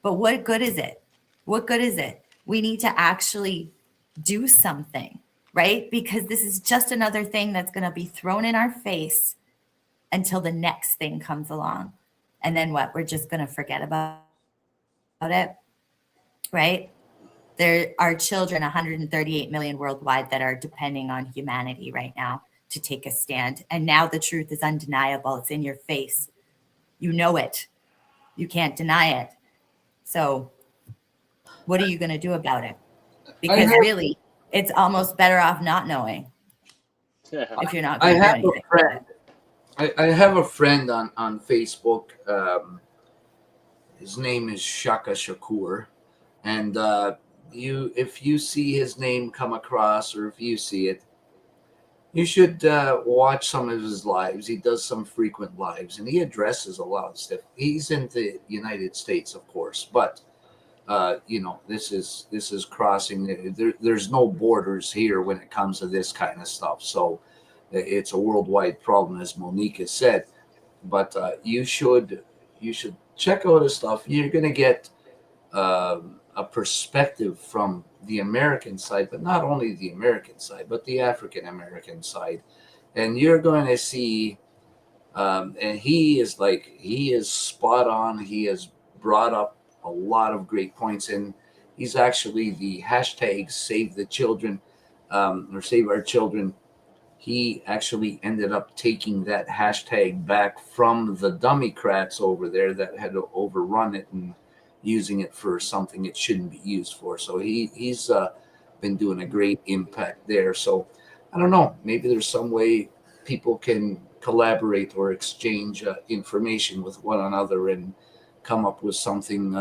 [SPEAKER 3] But what good is it? What good is it? We need to actually do something, right? Because this is just another thing that's going to be thrown in our face until the next thing comes along. And then what? We're just going to forget about it, right? There are children, 138 million worldwide, that are depending on humanity right now to take a stand. And now the truth is undeniable. It's in your face. You know it. You can't deny it. So what are you going to do about it? Because really, it's almost better off not knowing if you're not going to do anything.
[SPEAKER 2] I have a friend on Facebook. His name is Shaka Shakur. And if you see his name come across, or if you see it, you should watch some of his lives. He does some frequent lives, and he addresses a lot of stuff. He's in the United States, of course, but you know, this is crossing. There's no borders here when it comes to this kind of stuff. So it's a worldwide problem, as Monique has said. But you should check out his stuff. You're going to get a perspective from the American side, but not only the American side, but the African American side. And you're going to see, and he is spot on. He has brought up a lot of great points, and he's actually the hashtag Save the Children, or Save Our Children. He actually ended up taking that hashtag back from the Democrats over there that had overrun it and using it for something it shouldn't be used for. So he's been doing a great impact there. So I don't know, maybe there's some way people can collaborate or exchange information with one another and come up with something,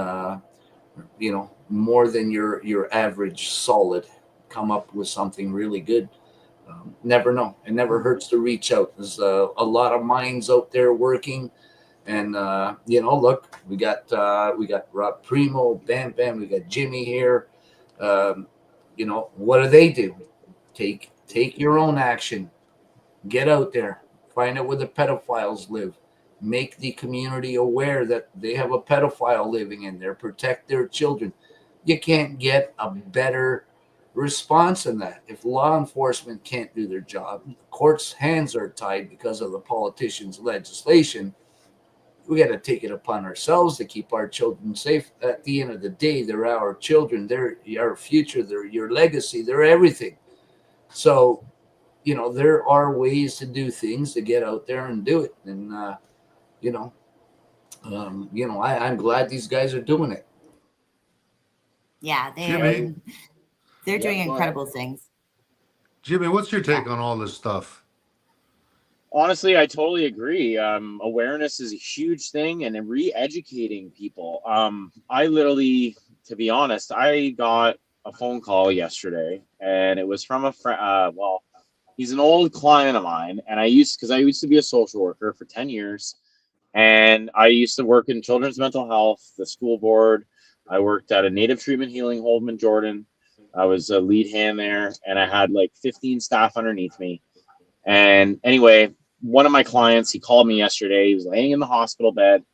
[SPEAKER 2] you know, more than your average solid. Come up with something really good. Never know. It never hurts to reach out. There's a lot of minds out there working. And you know, look, we got Rob Primo, Bam Bam, we got Jimmy here. You know, what do? Take your own action. Get out there. Find out where the pedophiles live. Make the community aware that they have a pedophile living in there. Protect their children. You can't get a better response than that. If law enforcement can't do their job, the court's hands are tied because of the politicians' legislation. We got to take it upon ourselves to keep our children safe. At the end of the day, they're our children. They're our future. They're your legacy. They're everything. So, you know, there are ways to do things, to get out there and do it. And, you know, I'm glad these guys are doing it.
[SPEAKER 3] Yeah,
[SPEAKER 1] Jimmy.
[SPEAKER 3] they're doing incredible things.
[SPEAKER 1] Jimmy, what's your take on all this stuff?
[SPEAKER 4] Honestly, I totally agree. Awareness is a huge thing, and re-educating people. I literally, to be honest, I got a phone call yesterday, and it was from a friend. Well, he's an old client of mine, and I used to be a social worker for 10 years, and I used to work in children's mental health, the school board. I worked at a native treatment healing home in Jordan. I was a lead hand there, and I had like 15 staff underneath me. And anyway, one of my clients, he called me yesterday. He was laying in the hospital bed.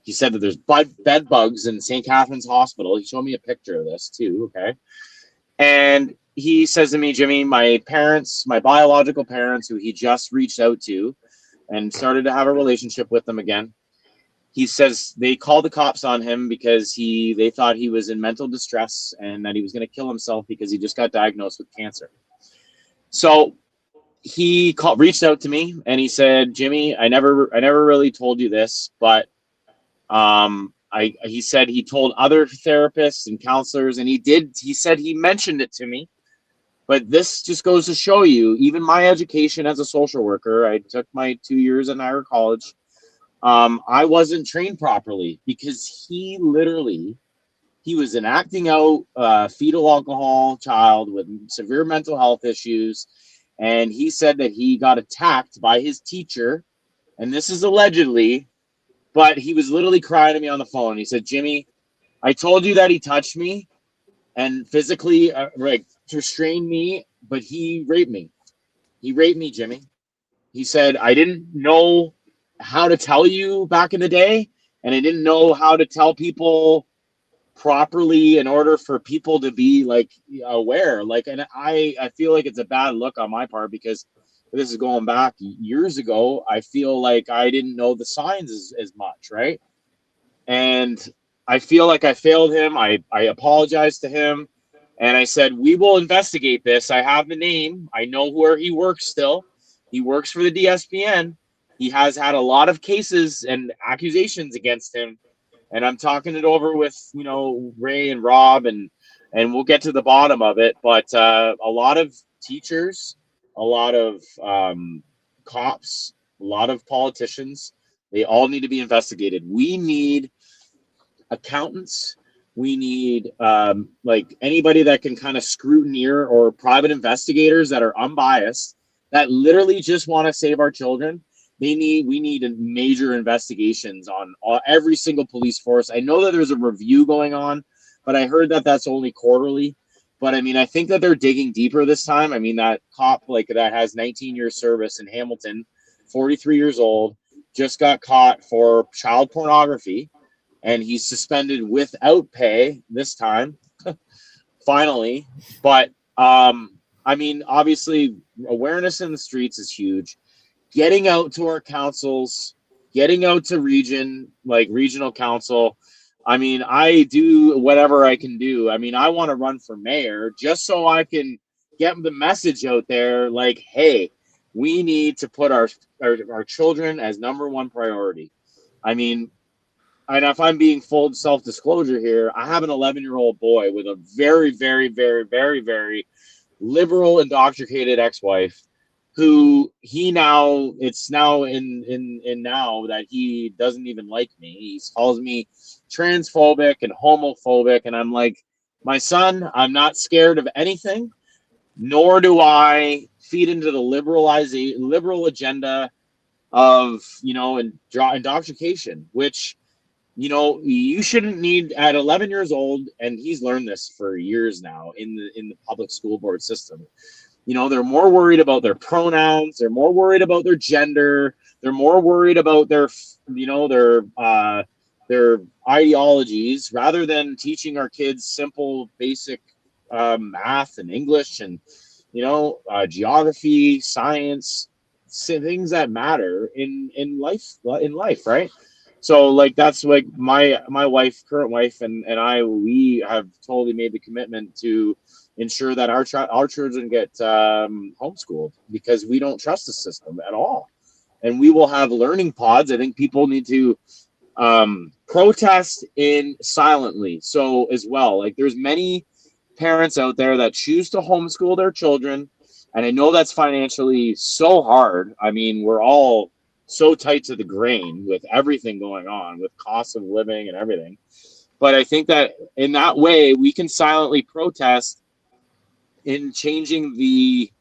[SPEAKER 4] He said that there's bed bugs in St. Catherine's Hospital. He showed me a picture of this too, okay? And he says to me, Jimmy, my biological parents, who he just reached out to and started to have a relationship with them again, he says they called the cops on him because they thought he was in mental distress and that he was going to kill himself because he just got diagnosed with cancer. So he reached out to me and he said, Jimmy, I never really told you this, but he said he told other therapists and counselors, and he said he mentioned it to me. But this just goes to show you, even my education as a social worker, I took my 2 years at Niagara College. I wasn't trained properly because he was an acting out fetal alcohol child with severe mental health issues. And he said that he got attacked by his teacher. And this is allegedly, but he was literally crying to me on the phone. He said, Jimmy, I told you that he touched me and physically restrained me, but he raped me. He raped me, Jimmy. He said, I didn't know how to tell you back in the day, and I didn't know how to tell people properly in order for people to be like aware. And I feel like it's a bad look on my part because this is going back years ago. I feel like I didn't know the signs as much, right? And I feel like I failed him. I apologized to him. And I said, we will investigate this. I have the name. I know where he works still. He works for the DSPN. He has had a lot of cases and accusations against him. And I'm talking it over with, Ray and Rob, and we'll get to the bottom of it. But a lot of teachers, a lot of cops, a lot of politicians, they all need to be investigated. We need accountants. We need anybody that can kind of scrutineer, or private investigators that are unbiased, that literally just want to save our children. We need major investigations on every single police force. I know that there's a review going on, but I heard that that's only quarterly. But I mean, I think that they're digging deeper this time. I mean, that cop that has 19 years service in Hamilton, 43 years old, just got caught for child pornography. And he's suspended without pay this time, finally. But, I mean, obviously, awareness in the streets is huge. Getting out to our councils, getting out to regional council. I mean, I do whatever I can do. I mean, I want to run for mayor just so I can get the message out there like, hey, we need to put our children as number one priority. I mean, and if I'm being full self-disclosure here, I have an 11-year-old boy with a very, very, very, very, very liberal, indoctrinated ex-wife who it's now that he doesn't even like me. He calls me transphobic and homophobic. And I'm like, my son, I'm not scared of anything, nor do I feed into the liberal agenda of, indoctrination, which, you shouldn't need at 11 years old. And he's learned this for years now in the public school board system. They're more worried about their pronouns. They're more worried about their gender. They're more worried about their ideologies rather than teaching our kids simple, basic math and English and, geography, science, things that matter in life, right? So that's my wife, current wife, and we have totally made the commitment to ensure that our children get homeschooled, because we don't trust the system at all. And we will have learning pods. I think people need to protest silently. So as well, there's many parents out there that choose to homeschool their children. And I know that's financially so hard. I mean, we're all so tight to the grain with everything going on with cost of living and everything. But I think that in that way, we can silently protest in changing the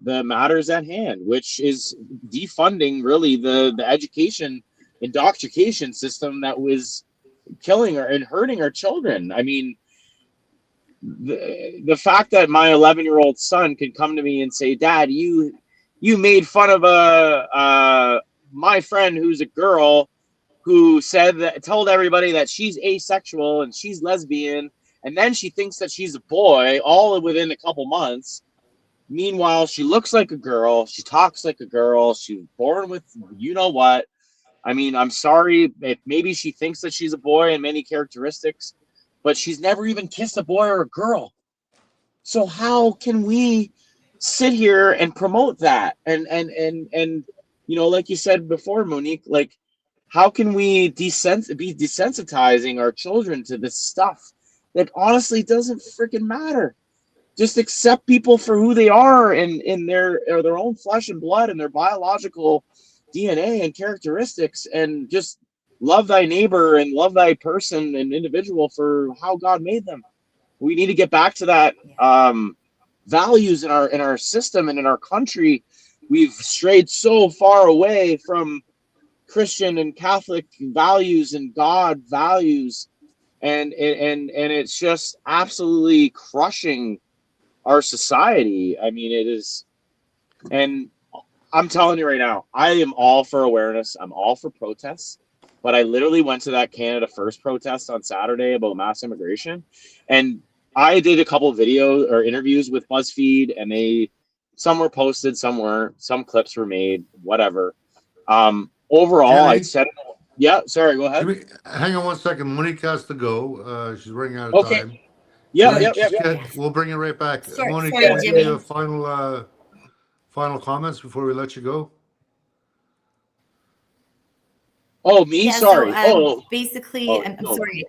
[SPEAKER 4] matters at hand, which is defunding really the education indoctrination system that was killing and hurting our children. I mean, the fact that my 11-year-old son can come to me and say, Dad, you made fun of my friend who's a girl who told everybody that she's asexual and she's lesbian, and then she thinks that she's a boy all within a couple months. Meanwhile, she looks like a girl, she talks like a girl, she's born with what. I mean, I'm sorry if maybe she thinks that she's a boy in many characteristics, but she's never even kissed a boy or a girl. So how can we
[SPEAKER 5] sit here and promote that? And you know, like you said before, Monique, like how can we be desensitizing our children to this stuff that honestly doesn't freaking matter? Just accept people for who they are in their own flesh and blood and their biological DNA and characteristics, and just love thy neighbor and love thy person and individual for how God made them. We need to get back to that values in our system and in our country. We've strayed so far away from Christian and Catholic values and God values, and it's just absolutely crushing our society. I mean, it is. And I'm telling you right now, I am all for awareness. I'm all for protests. But I literally went to that Canada First protest on Saturday about mass immigration, and I did a couple of videos or interviews with BuzzFeed, and some were posted, some weren't. Some clips were made, whatever. Overall, I said, yeah. Sorry, go ahead.
[SPEAKER 1] Hang on one second. Monique has to go. She's running out of
[SPEAKER 5] Okay.
[SPEAKER 1] time.
[SPEAKER 5] Yeah.
[SPEAKER 1] We'll bring it right back.
[SPEAKER 3] Sorry,
[SPEAKER 1] Monique,
[SPEAKER 3] sorry,
[SPEAKER 1] do you
[SPEAKER 3] Jimmy.
[SPEAKER 1] have final comments before we let you go?
[SPEAKER 5] Oh, me?
[SPEAKER 3] Yeah,
[SPEAKER 5] sorry.
[SPEAKER 3] so, basically, I'm
[SPEAKER 5] no.
[SPEAKER 3] sorry.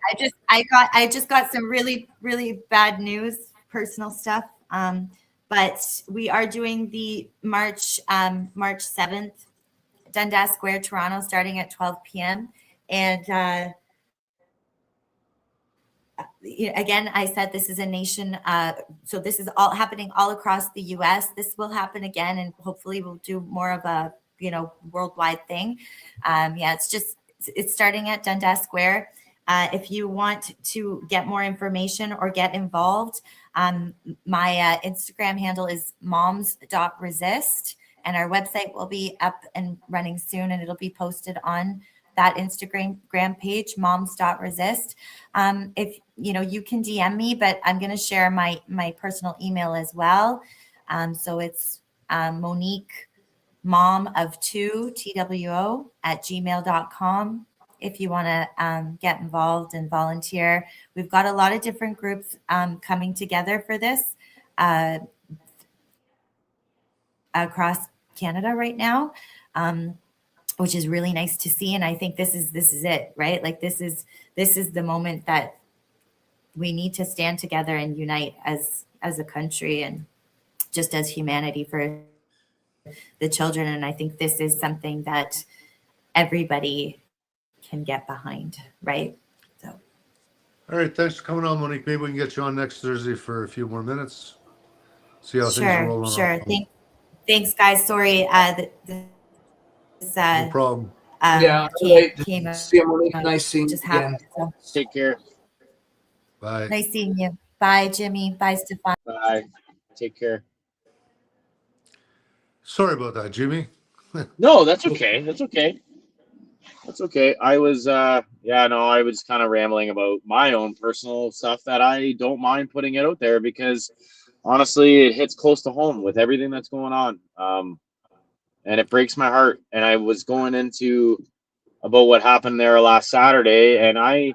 [SPEAKER 3] I just got some really, really bad news, personal stuff. But we are doing the March 7th, Dundas Square, Toronto, starting at 12 p.m. And again, I said this is a nation. So this is all happening all across the U.S. This will happen again, and hopefully we'll do more of a worldwide thing. It's starting at Dundas Square. If you want to get more information or get involved, my Instagram handle is moms.resist, and our website will be up and running soon, and it'll be posted on that Instagram page, moms.resist. If you can DM me, but I'm going to share my personal email as well. So it's Monique mom of two TWO @gmail.com. If you want to get involved and volunteer, we've got a lot of different groups coming together for this across Canada right now, which is really nice to see. And I think this is it, right? Like this is the moment that we need to stand together and unite as a country and just as humanity for the children. And I think this is something that everybody can get behind, right? So,
[SPEAKER 1] all right, thanks for coming on, Monique. Maybe we can get you on next Thursday for a few more minutes. See how things are rolling.
[SPEAKER 3] Sure. Thanks, guys. Sorry,
[SPEAKER 1] no problem.
[SPEAKER 3] Came
[SPEAKER 2] see you, Monique. Nice seeing you again.
[SPEAKER 3] So.
[SPEAKER 5] Take care.
[SPEAKER 1] Bye.
[SPEAKER 3] Nice seeing you. Bye, Jimmy. Bye, Stefan.
[SPEAKER 5] Bye. Take care.
[SPEAKER 1] Sorry about that, Jimmy.
[SPEAKER 5] No, that's okay. That's okay. I was I was kind of rambling about my own personal stuff that I don't mind putting it out there because honestly, it hits close to home with everything that's going on. And it breaks my heart. And I was going into about what happened there last Saturday, and I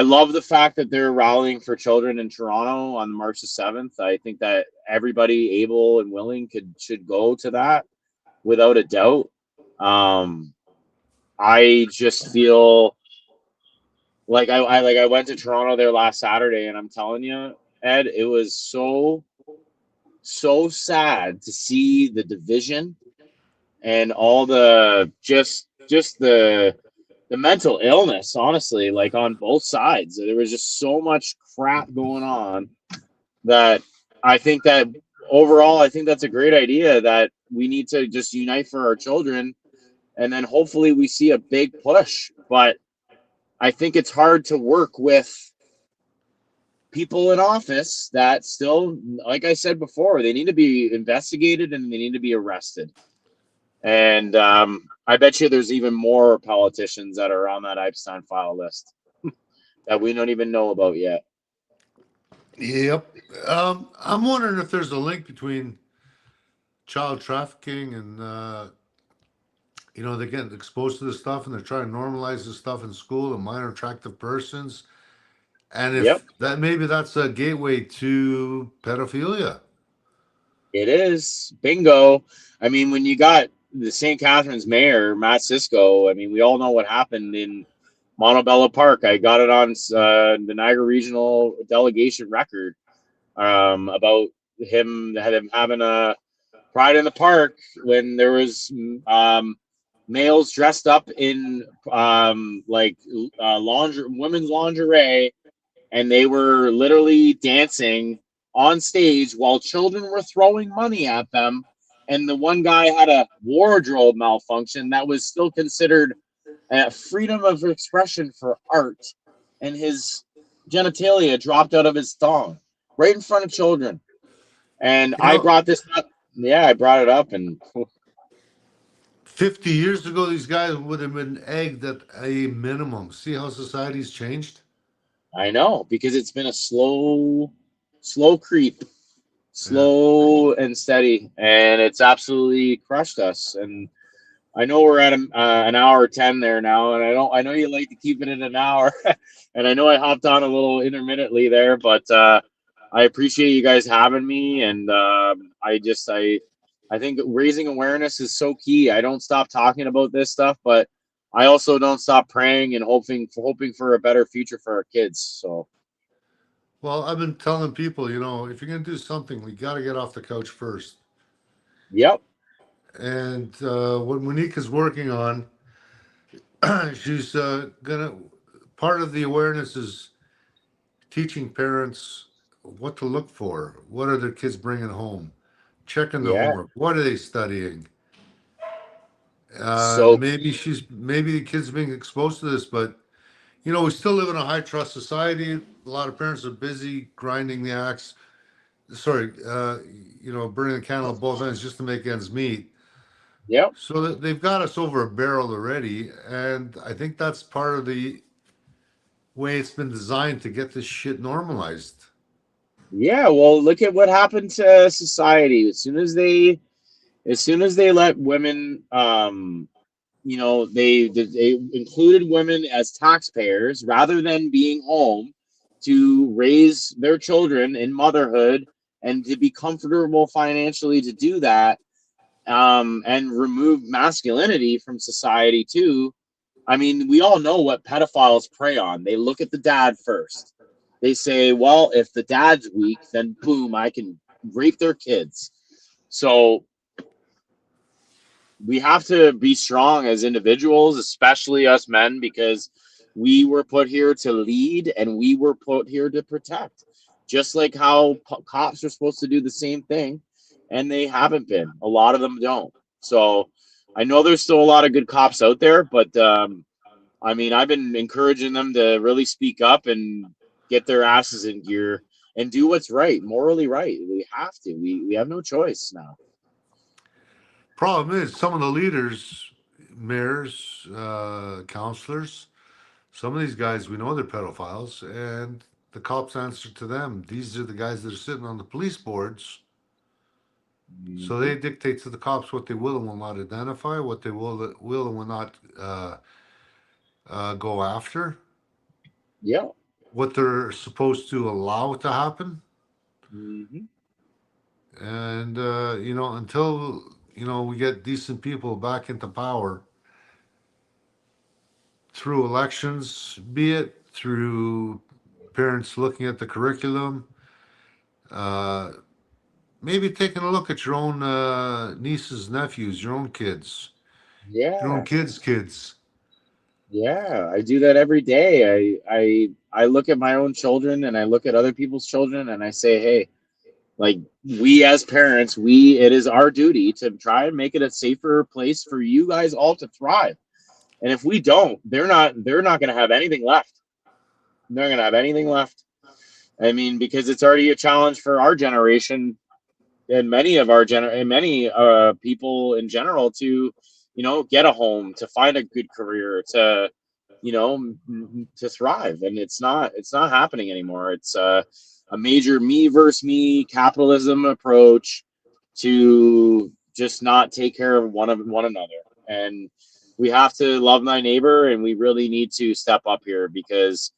[SPEAKER 5] love the fact that they're rallying for children in Toronto on March the 7th. I think that everybody able and willing should go to that without a doubt. I just feel like I went to Toronto there last Saturday, and I'm telling you, Ed, it was so sad to see the division and all the just the mental illness, honestly, like on both sides. There was just so much crap going on that I think that overall, I think that's a great idea that we need to just unite for our children. And then hopefully we see a big push. But I think it's hard to work with people in office that still, like I said before, they need to be investigated and they need to be arrested. And I bet you there's even more politicians that are on that Epstein file list that we don't even know about yet.
[SPEAKER 1] Yep. I'm wondering if there's a link between child trafficking and, they get exposed to this stuff and they're trying to normalize this stuff in school and minor attractive persons. And if maybe that's a gateway to pedophilia.
[SPEAKER 5] It is. Bingo. I mean, when you got the St. Catharines mayor, Matt Cisco, I mean, we all know what happened in Montebello Park. I got it on the Niagara Regional delegation record about him having a pride in the park when there was males dressed up in women's lingerie, and they were literally dancing on stage while children were throwing money at them. And the one guy had a wardrobe malfunction that was still considered freedom of expression for art, and his genitalia dropped out of his thong right in front of children. And
[SPEAKER 1] You
[SPEAKER 5] I
[SPEAKER 1] know,
[SPEAKER 5] brought this up. Yeah, I brought it up, and
[SPEAKER 1] 50 years ago, these guys would have been egged at a minimum. See how society's changed?
[SPEAKER 5] I know, because it's been a slow creep,
[SPEAKER 1] Yeah.
[SPEAKER 5] slow and steady, and it's absolutely crushed us. And I know we're at an hour 10 there now, and I know you like to keep it in an hour, and I know I hopped on a little intermittently there, but I appreciate you guys having me, and I think raising awareness is so key. I don't stop talking about this stuff, but I also don't stop praying and hoping for a better future for our kids. So,
[SPEAKER 1] Well, I've been telling people, if you're going to do something, we got to get off the couch first.
[SPEAKER 5] yep,
[SPEAKER 1] And what Monique is working on, she's part of the awareness is teaching parents what to look for. What are their kids bringing home? Checking the
[SPEAKER 5] yeah,
[SPEAKER 1] homework. What are they studying?
[SPEAKER 5] so
[SPEAKER 1] Maybe the kids being exposed to this, but we still live in a high trust society. A lot of parents are busy grinding the axe. Sorry, burning the candle at both ends just to make ends meet.
[SPEAKER 5] yep.
[SPEAKER 1] So that they've got us over a barrel already, and I think that's part of the way it's been designed to get this shit normalized.
[SPEAKER 5] Yeah, well, look at what happened to society as soon as they let women, they included women as taxpayers rather than being home to raise their children in motherhood and to be comfortable financially to do that, and remove masculinity from society too. I mean, we all know what pedophiles prey on. They look at the dad first. They say, well, if the dad's weak, then boom, I can rape their kids. So we have to be strong as individuals, especially us men, because we were put here to lead and we were put here to protect. Just like how cops are supposed to do the same thing, and they haven't been. A lot of them don't. So I know there's still a lot of good cops out there, but I mean, I've been encouraging them to really speak up and get their asses in gear and do what's right, morally right. We have to. We have no choice now.
[SPEAKER 1] Problem is, some of the leaders, mayors, counselors, some of these guys, we know they're pedophiles, and the cops answer to them. These are the guys that are sitting on the police boards. So they dictate to the cops what they will and will not identify, what they will and will not go after,
[SPEAKER 5] Yeah.
[SPEAKER 1] what they're supposed to allow to happen.
[SPEAKER 5] Mm-hmm.
[SPEAKER 1] And, until, we get decent people back into power through elections, be it through parents looking at the curriculum, uh, maybe taking a look at your own nieces, nephews, your own kids, your own
[SPEAKER 5] Yeah.
[SPEAKER 1] kids.
[SPEAKER 5] Yeah, I do that every day. I look at my own children and I look at other people's children and I say, hey, like, we as parents, it is our duty to try and make it a safer place for you guys all to thrive. And if we don't, they're not going to have anything left. They're going to have anything left. I mean, because it's already a challenge for our generation and many of our people in general to, get a home, to find a good career, to, to thrive. And it's not happening anymore. It's a major me versus me capitalism approach to just not take care of one another. And we have to love thy neighbor, and we really need to step up here because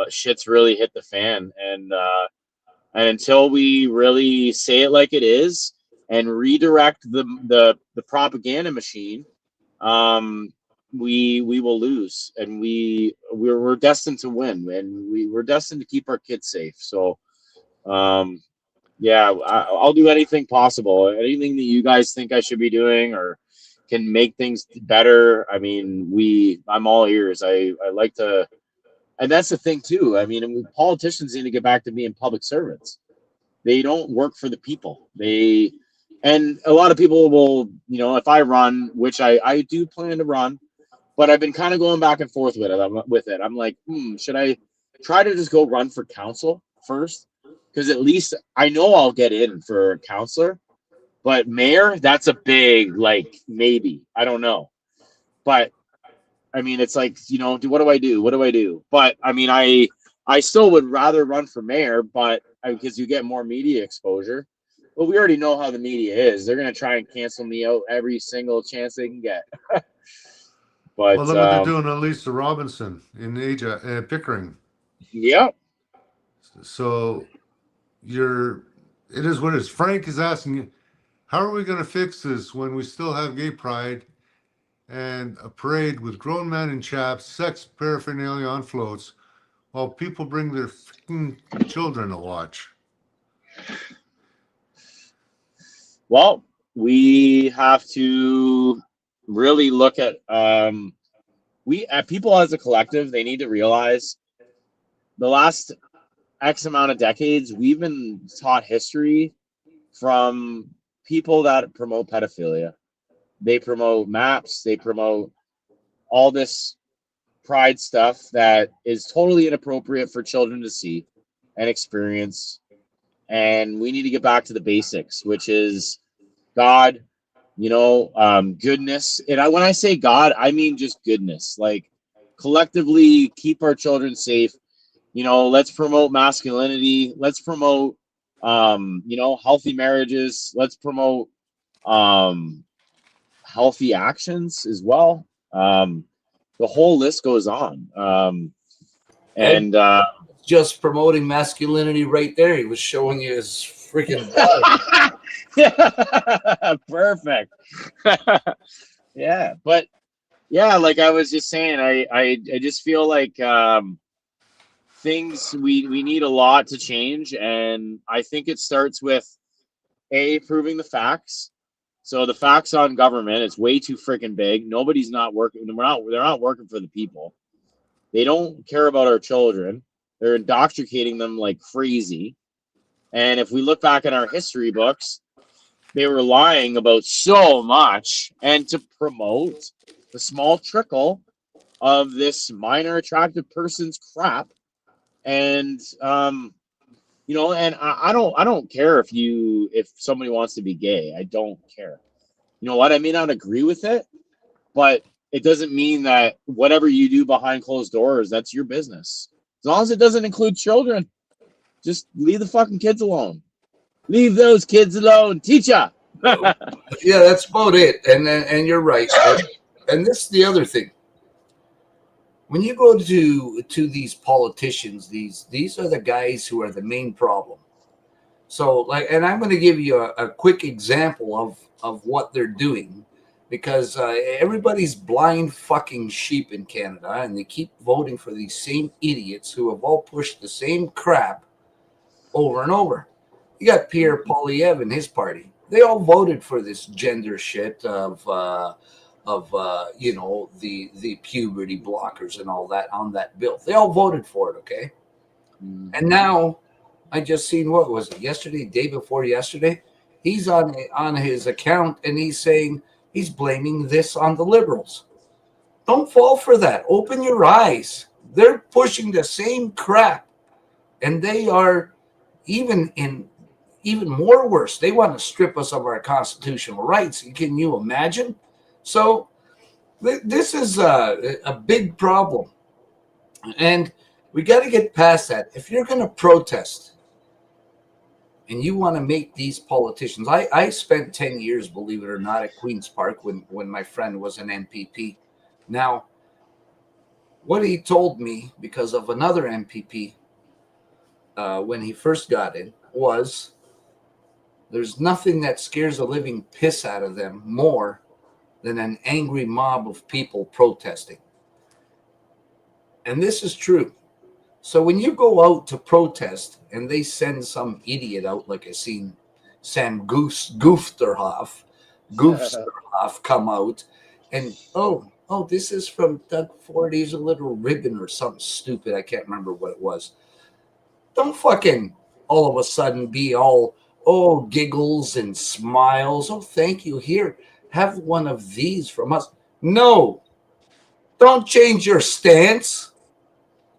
[SPEAKER 5] shit's really hit the fan. And And until we really say it like it is and redirect the propaganda machine, we will lose, and we're destined to win, and we're destined to keep our kids safe. So yeah, I'll do anything possible, anything that you guys think I should be doing or can make things better. I mean, I'm all ears. I like to, and that's the thing too. I mean, politicians need to get back to being public servants. They don't work for the people. And a lot of people will, if I run, which I do plan to run, but I've been kind of going back and forth with it. I'm like, should I try to just go run for council first? Because at least I know I'll get in for counselor. But mayor, that's a big, maybe. I don't know. But, I mean, it's like, what do I do? What do I do? But, I mean, I still would rather run for mayor, but because you get more media exposure. Well, we already know how the media is. They're going to try and cancel me out every single chance they can get. But,
[SPEAKER 1] well, look what they're doing to Lisa Robinson in Pickering.
[SPEAKER 5] Yep.
[SPEAKER 1] So it is what it is. Frank is asking you, how are we going to fix this when we still have gay pride and a parade with grown men and chaps, sex paraphernalia on floats, while people bring their fucking children to watch?
[SPEAKER 5] Well, we have to really look at people as a collective. They need to realize the last X amount of decades we've been taught history from people that promote pedophilia. They promote maps, they promote all this pride stuff that is totally inappropriate for children to see and experience. And we need to get back to the basics, which is God, goodness. And when I say God, I mean just goodness. Like, collectively keep our children safe. Let's promote masculinity. Let's promote, healthy marriages. Let's promote healthy actions as well. The whole list goes on. And
[SPEAKER 2] just promoting masculinity right there. He was showing you his freaking
[SPEAKER 5] perfect. Yeah, but yeah, like I was just saying, I just feel like things we need a lot to change, and I think it starts with proving the facts. So the facts on government, it's way too freaking big. Nobody's not working. They're not working for the people. They don't care about our children. They're indoctrinating them like crazy. And if we look back at our history books, they were lying about so much, and to promote the small trickle of this minor attractive person's crap. And and I don't care if somebody wants to be gay. I don't care. You know what? I may not agree with it, but it doesn't mean that whatever you do behind closed doors, that's your business. As long as it doesn't include children, just leave the fucking kids alone. Leave those kids alone, teacher.
[SPEAKER 2] Yeah, that's about it. And you're right. And this is the other thing. When you go to these politicians, these are the guys who are the main problem. So, and I'm going to give you a quick example of what they're doing, because everybody's blind fucking sheep in Canada, and they keep voting for these same idiots who have all pushed the same crap over and over. You got Pierre Poilievre and his party. They all voted for this gender shit of the puberty blockers and all that on that bill. They all voted for it, okay? And now I just seen, what was it, yesterday, day before yesterday? He's on his account, and he's saying he's blaming this on the Liberals. Don't fall for that. Open your eyes. They're pushing the same crap, and they are even more worse. They want to strip us of our constitutional rights. Can you imagine? So this is a big problem, and we got to get past that. If you're going to protest and you want to make these politicians, I spent 10 years, believe it or not, at Queen's Park when my friend was an MPP. Now, what he told me, because of another MPP, when he first got in, was, there's nothing that scares the living piss out of them more than an angry mob of people protesting. And this is true. So when you go out to protest and they send some idiot out, like I seen Sam Goofsterhoff come out and, oh, this is from Doug Ford. He's a little ribbon or something stupid. I can't remember what it was. Don't fucking all of a sudden be all, giggles and smiles. Oh, thank you. Here, have one of these from us. No, don't change your stance.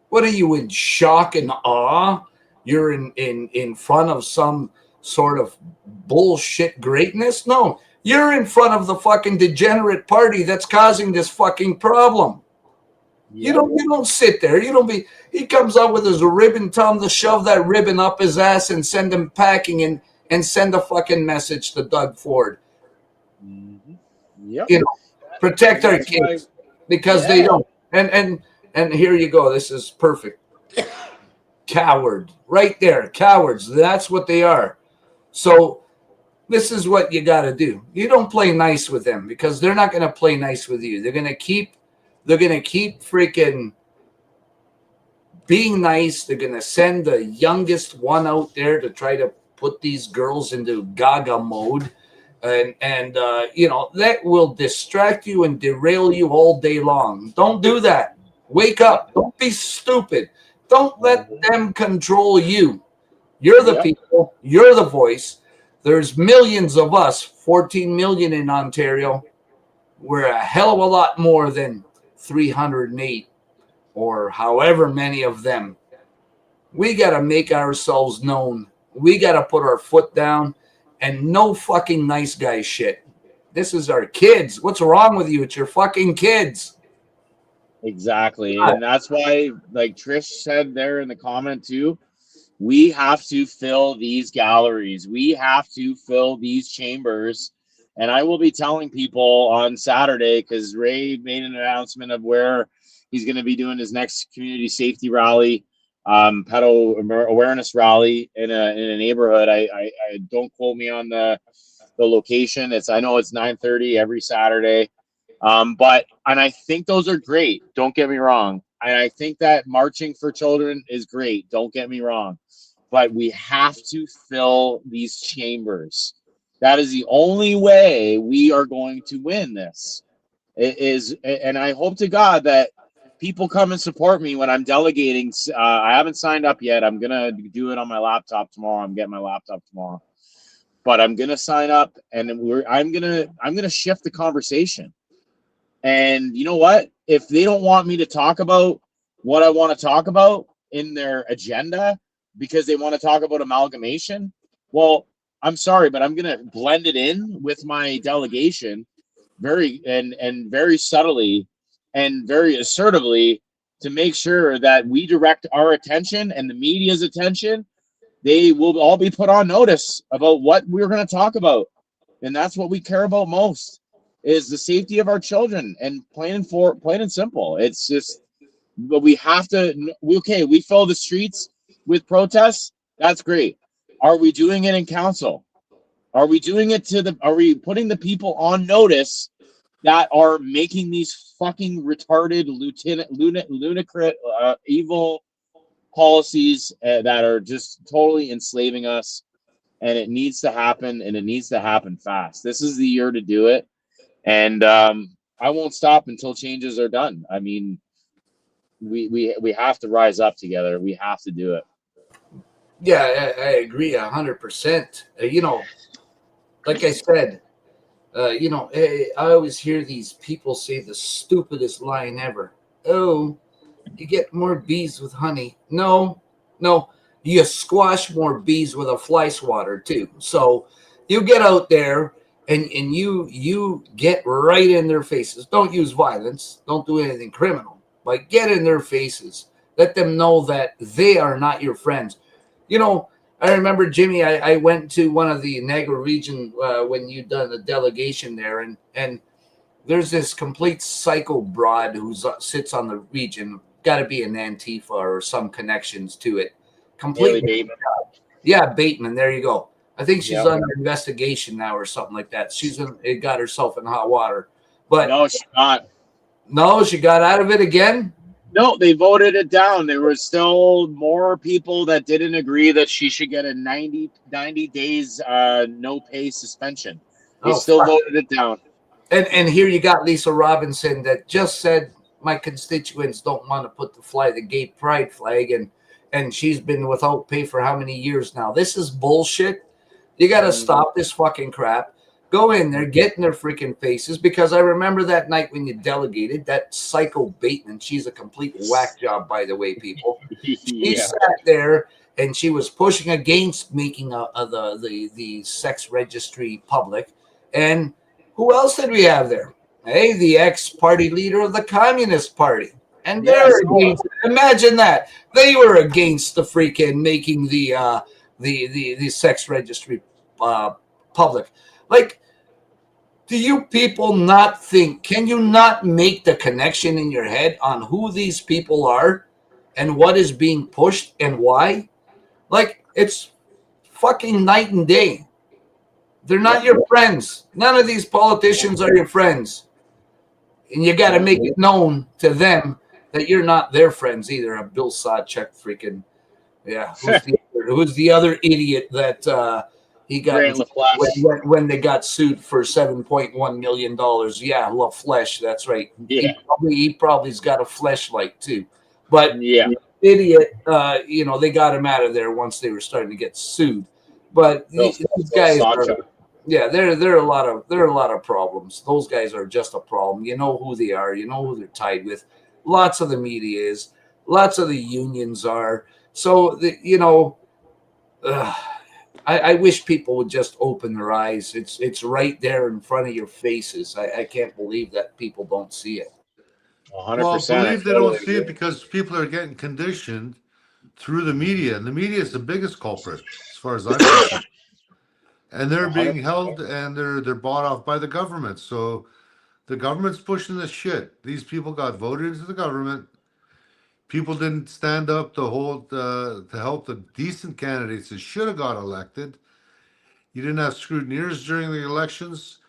[SPEAKER 2] What are you, in shock and awe? You're in front of some sort of bullshit greatness? No, you're in front of the fucking degenerate party that's causing this fucking problem. Yep. You don't sit there. He comes out with his ribbon, tell him to shove that ribbon up his ass and send him packing and send a fucking message to Doug Ford.
[SPEAKER 5] Mm-hmm. Yep.
[SPEAKER 2] Protect our kids because they don't. And here you go. This is perfect. Coward. Right there. Cowards. That's what they are. So this is what you got to do. You don't play nice with them because they're not going to play nice with you. They're going to keep freaking being nice. They're going to send the youngest one out there to try to put these girls into gaga mode. And that will distract you and derail you all day long. Don't do that. Wake up. Don't be stupid. Don't let them control you. You're the people. You're the voice. There's millions of us, 14 million in Ontario. We're a hell of a lot more than 308 or however many of them. We got to make ourselves known. We got to put our foot down and no fucking nice guy shit. This is our kids. What's wrong with you? It's your fucking kids.
[SPEAKER 5] Exactly. And that's why, like Trish said there in the comment too, we have to fill these galleries. We have to fill these chambers. And I will be telling people on Saturday, because Ray made an announcement of where he's going to be doing his next community safety rally, pedo awareness rally in a neighborhood. I don't quote me on the location. I know it's 9:30 every Saturday. And I think those are great. Don't get me wrong. And I think that marching for children is great. Don't get me wrong. But we have to fill these chambers. That is the only way we are going to win this. It is, and I hope to God that people come and support me when I'm delegating. I haven't signed up yet. I'm gonna do it on my laptop tomorrow. I'm getting my laptop tomorrow, but I'm gonna sign up, and I'm gonna shift the conversation. And you know what? If they don't want me to talk about what I want to talk about in their agenda because they want to talk about amalgamation, well, I'm sorry, but I'm going to blend it in with my delegation very subtly and very assertively to make sure that we direct our attention and the media's attention. They will all be put on notice about what we're going to talk about. And that's what we care about most, is the safety of our children, and plain and simple. It's just, but we have to, we fill the streets with protests. That's great. Are we doing it in council? Are we doing it are we putting the people on notice that are making these fucking retarded, ludicrous, evil policies that are just totally enslaving us? And it needs to happen, and it needs to happen fast. This is the year to do it. And I won't stop until changes are done. I mean, we have to rise up together. We have to do it.
[SPEAKER 2] Yeah, I agree 100%. Like I said, I always hear these people say the stupidest line ever. Oh, you get more bees with honey. No, you squash more bees with a fly swatter too. So you get out there and you get right in their faces. Don't use violence. Don't do anything criminal. But get in their faces. Let them know that they are not your friends. I remember, Jimmy, I went to one of the Niagara region when you done the delegation there, and there's this complete psycho broad who sits on the region. Got to be an Antifa or some connections to it. Completely. Yeah, Bateman. There you go. I think she's
[SPEAKER 5] Yep.
[SPEAKER 2] under investigation now or something like that. It got herself in hot water. But
[SPEAKER 5] No, she's not.
[SPEAKER 2] no, she got out of it again.
[SPEAKER 5] No, they voted it down. There were still more people that didn't agree that she should get a 90 days no pay suspension. They still voted it down.
[SPEAKER 2] And here you got Lisa Robinson that just said my constituents don't want to put the gay pride flag, and she's been without pay for how many years now? This is bullshit. You got to stop this fucking crap. Go in there, get in their freaking faces, because I remember that night when you delegated that psycho Bateman. She's a complete whack job, by the way, people. She sat there and she was pushing against making the sex registry public. And who else did we have there? Hey, the ex-party leader of the Communist Party. And they're against, imagine that. They were against the freaking making the sex registry public. Like, do you people not think, can you not make the connection in your head on who these people are and what is being pushed and why? Like, it's fucking night and day. They're not your friends. None of these politicians are your friends. And you got to make it known to them that you're not their friends either. Bill Sawchuk freaking, yeah. Who's the other idiot that he got when they got sued for $7.1 million? Yeah, LaFleche, that's right.
[SPEAKER 5] Yeah.
[SPEAKER 2] He probably's got a fleshlight too. But idiot, they got him out of there once they were starting to get sued. But these guys are, yeah, there are a lot of problems. Those guys are just a problem. You know who they are. You know who they're tied with. Lots of the media is. Lots of the unions are. So I wish people would just open their eyes. It's right there in front of your faces. I can't believe that people don't see it.
[SPEAKER 5] 100%.
[SPEAKER 1] Well, I believe they don't see it because people are getting conditioned through the media, and the media is the biggest culprit as far as I'm concerned. And they're being held, and they're bought off by the government. So the government's pushing this shit. These people got voted into the government. People didn't stand up to help the decent candidates that should have got elected. You didn't have scrutineers during the elections.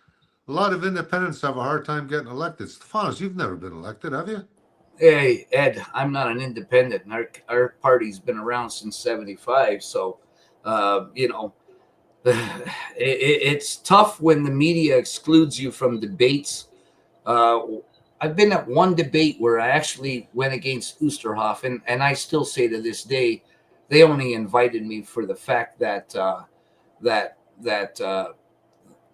[SPEAKER 1] A lot of independents have a hard time getting elected. Stefanos, you've never been elected, have you?
[SPEAKER 2] Hey, Ed, I'm not an independent. Our party's been around since '75, so it's tough when the media excludes you from debates. I've been at one debate where I actually went against Oosterhoff, and I still say to this day, they only invited me for the fact that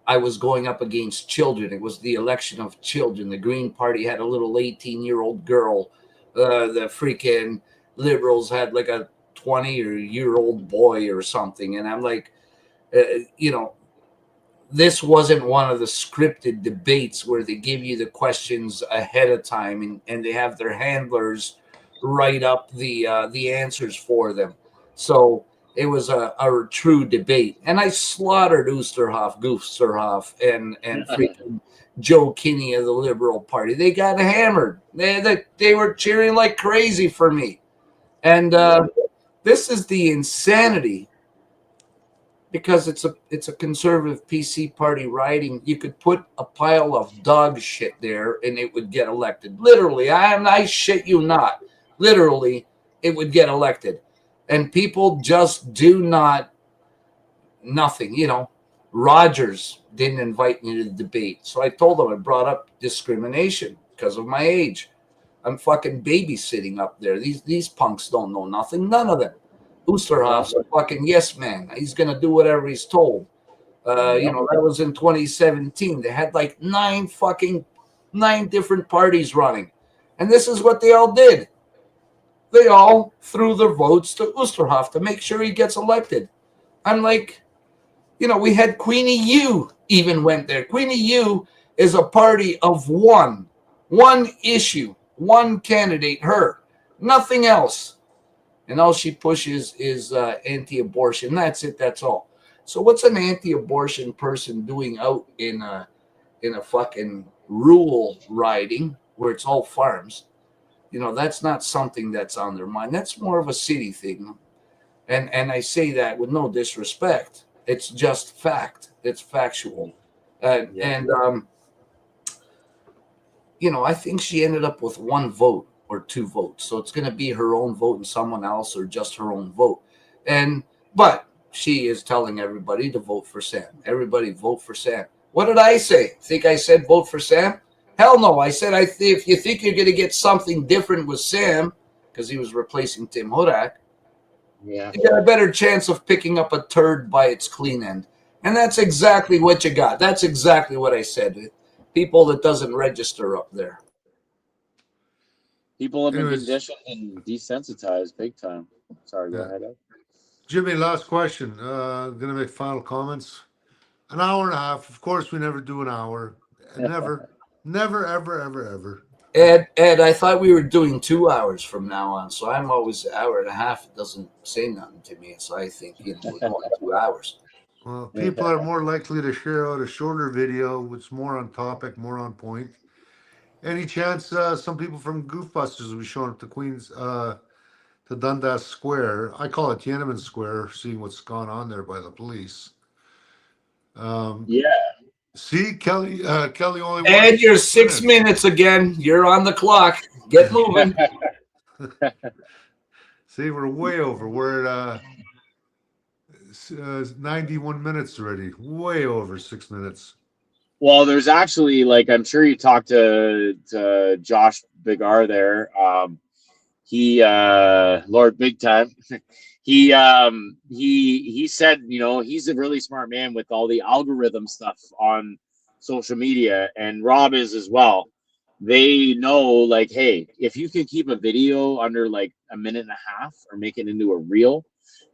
[SPEAKER 2] I was going up against children. It was the election of children. The Green Party had a little 18-year-old girl. The freaking Liberals had like a 20-year-old boy or something. And I'm like, this wasn't one of the scripted debates where they give you the questions ahead of time and they have their handlers write up the answers for them. So it was a true debate. And I slaughtered Oosterhoff, and freaking Joe Kinney of the Liberal Party. They got hammered. They were cheering like crazy for me. And this is the insanity, because it's a conservative PC party riding. You could put a pile of dog shit there and it would get elected. Literally, I shit you not. Literally, it would get elected. And people just do nothing. Rogers didn't invite me to the debate. So I told him I brought up discrimination because of my age. I'm fucking babysitting up there. These punks don't know nothing. None of them. Oosterhoff's a fucking yes man. He's going to do whatever he's told. That was in 2017. They had like 9 different parties running. And this is what they all did. They all threw their votes to Oosterhoff to make sure he gets elected. I'm like, we had Queenie U even went there. Queenie U is a party of one issue, one candidate, her, nothing else. And all she pushes is anti-abortion. That's it. That's all. So what's an anti-abortion person doing out in a fucking rural riding where it's all farms? That's not something that's on their mind. That's more of a city thing. And I say that with no disrespect. It's just fact. It's factual. And you know, I think she ended up with 1 vote or 2 votes. So it's going to be her own vote and someone else, or just her own vote. But she is telling everybody to vote for Sam. Everybody vote for Sam. What did I say? Think I said vote for Sam? Hell no. I said, if you think you're going to get something different with Sam, because he was replacing Tim Hudak, you got a better chance of picking up a turd by its clean end. And that's exactly what you got. That's exactly what I said. People that doesn't register up there.
[SPEAKER 5] People have been conditioned and desensitized big time. Sorry, go ahead, Ed.
[SPEAKER 1] Jimmy, last question. Gonna make final comments. An hour and a half. Of course, we never do an hour. Never, ever.
[SPEAKER 2] Ed, I thought we were doing 2 hours from now on, so I'm always an hour and a half. It doesn't say nothing to me, so I think we're going 2 hours.
[SPEAKER 1] Well, people are more likely to share out a shorter video, which is more on topic, more on point. Any chance some people from Goofbusters will be showing up to Queens, to Dundas Square? I call it Tiananmen Square, seeing what's gone on there by the police. See, Kelly only.
[SPEAKER 2] Ed, you're 6 minutes again. You're on the clock. Get moving.
[SPEAKER 1] See, we're way over. We're at 91 minutes already. Way over 6 minutes.
[SPEAKER 5] Well, there's actually, like, I'm sure you talked to Josh Big R there. He Lord Big Time. he said, you know, he's a really smart man with all the algorithm stuff on social media, and Rob is as well. They know, like, hey, if you can keep a video under like a minute and a half or make it into a reel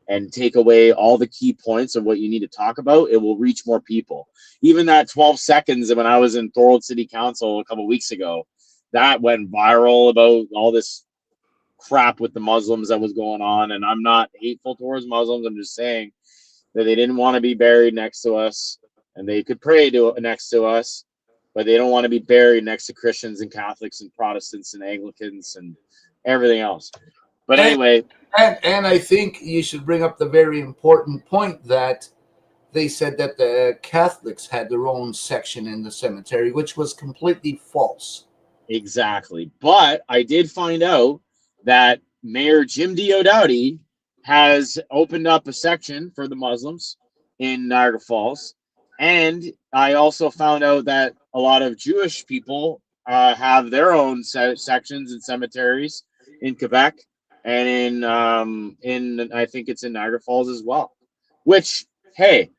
[SPEAKER 5] and take away all the key points of what you need to talk about, it will reach more people. Even that 12 seconds when I was in Thorold City Council a couple of weeks ago, that went viral about all this crap with the Muslims that was going on. And I'm not hateful towards Muslims. I'm just saying that they didn't want to be buried next to us, and they could pray next to us, but they don't want to be buried next to Christians and Catholics and Protestants and Anglicans and everything else. But anyway.
[SPEAKER 2] And I think you should bring up the very important point that they said that the Catholics had their own section in the cemetery, which was completely false.
[SPEAKER 5] Exactly. But I did find out that Mayor Jim Diodati has opened up a section for the Muslims in Niagara Falls. And I also found out that a lot of Jewish people have their own sections and cemeteries in Quebec. And in I think it's in Niagara Falls as well. Which, hey,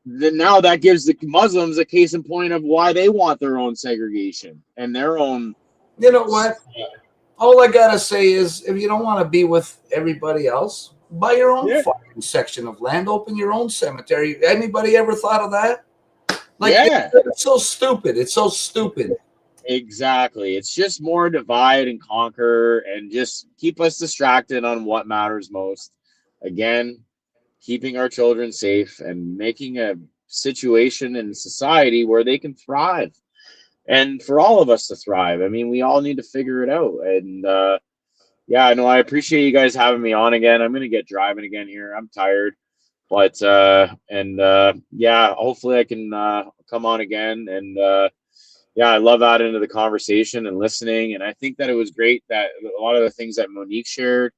[SPEAKER 5] now that gives the Muslims a case in point of why they want their own segregation and their own.
[SPEAKER 2] You know what? All I gotta say is, if you don't want to be with everybody else, buy your own fucking section of land. Open your own cemetery. Anybody ever thought of that? Like, it's so stupid. It's so stupid.
[SPEAKER 5] Exactly. It's just more divide and conquer and just keep us distracted on what matters most. Again, keeping our children safe and making a situation in society where they can thrive. And for all of us to thrive. I mean, we all need to figure it out. And yeah, no, I appreciate you guys having me on again. I'm going to get driving again here. I'm tired. But yeah, hopefully I can come on again. And yeah, I love adding to the conversation and listening. And I think that it was great that a lot of the things that Monique shared.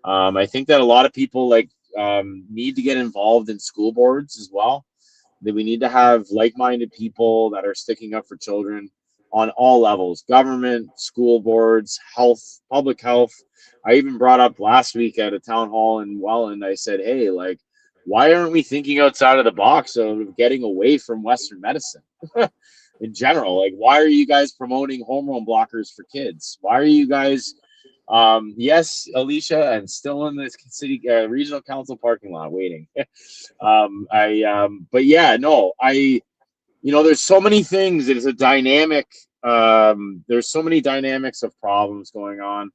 [SPEAKER 5] I think that a lot of people need to get involved in school boards as well. That we need to have like-minded people that are sticking up for children on all levels: government, school boards, health, public health. I even brought up last week at a town hall in Welland. I said, hey, like, why aren't we thinking outside of the box of getting away from Western medicine? In general, like, why are you guys promoting hormone blockers for kids? Why are you guys, yes, Alicia, and still in the city regional council parking lot waiting. But yeah, no, there's so many things. It's a dynamic. There's so many dynamics of problems going on,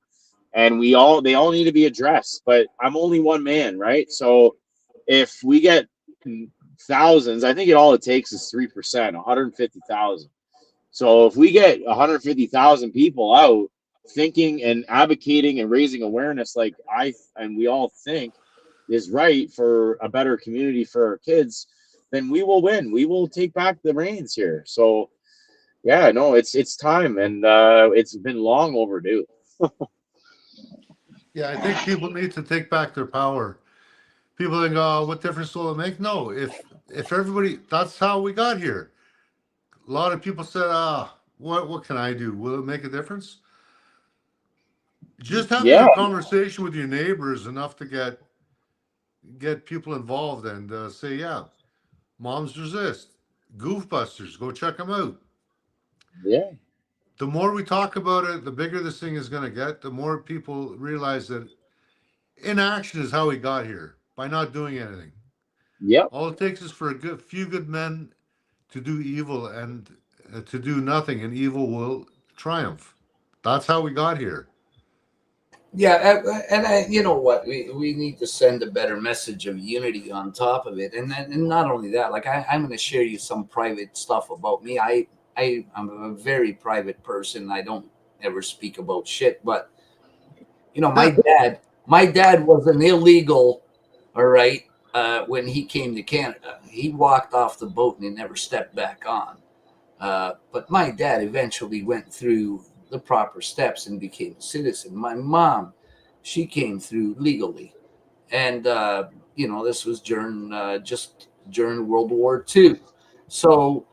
[SPEAKER 5] and they all need to be addressed. But I'm only one man, right? So if we get thousands, I think it takes is 3%, 150,000. So if we get 150,000 people out thinking and advocating and raising awareness, like we all think, is right for a better community for our kids, then we will win. We will take back the reins here. So yeah, no, it's time, and it's been long overdue.
[SPEAKER 1] Yeah, I think people need to take back their power. People think, oh, what difference will it make? No, if everybody, that's how we got here. A lot of people said, what can I do? Will it make a difference? Just having
[SPEAKER 5] Yeah,
[SPEAKER 1] a conversation with your neighbors enough to get people involved and say, yeah, Moms Resist, Goofbusters, go check them out.
[SPEAKER 5] yeah,
[SPEAKER 1] The more we talk about it, the bigger this thing is going to get. The more people realize that inaction is how we got here by not doing anything.
[SPEAKER 5] yep.
[SPEAKER 1] All it takes is for a few good men to do evil and to do nothing, and evil will triumph. That's how we got here.
[SPEAKER 2] Yeah, you know what? We need to send a better message of unity on top of it, and not only that. Like I'm going to share you some private stuff about me. I'm a very private person. I don't ever speak about shit. But you know, my dad was an illegal. All right, when he came to Canada, he walked off the boat and he never stepped back on. But my dad eventually went through the proper steps and became a citizen. My mom, she came through legally, and you know, this was just during World War II. So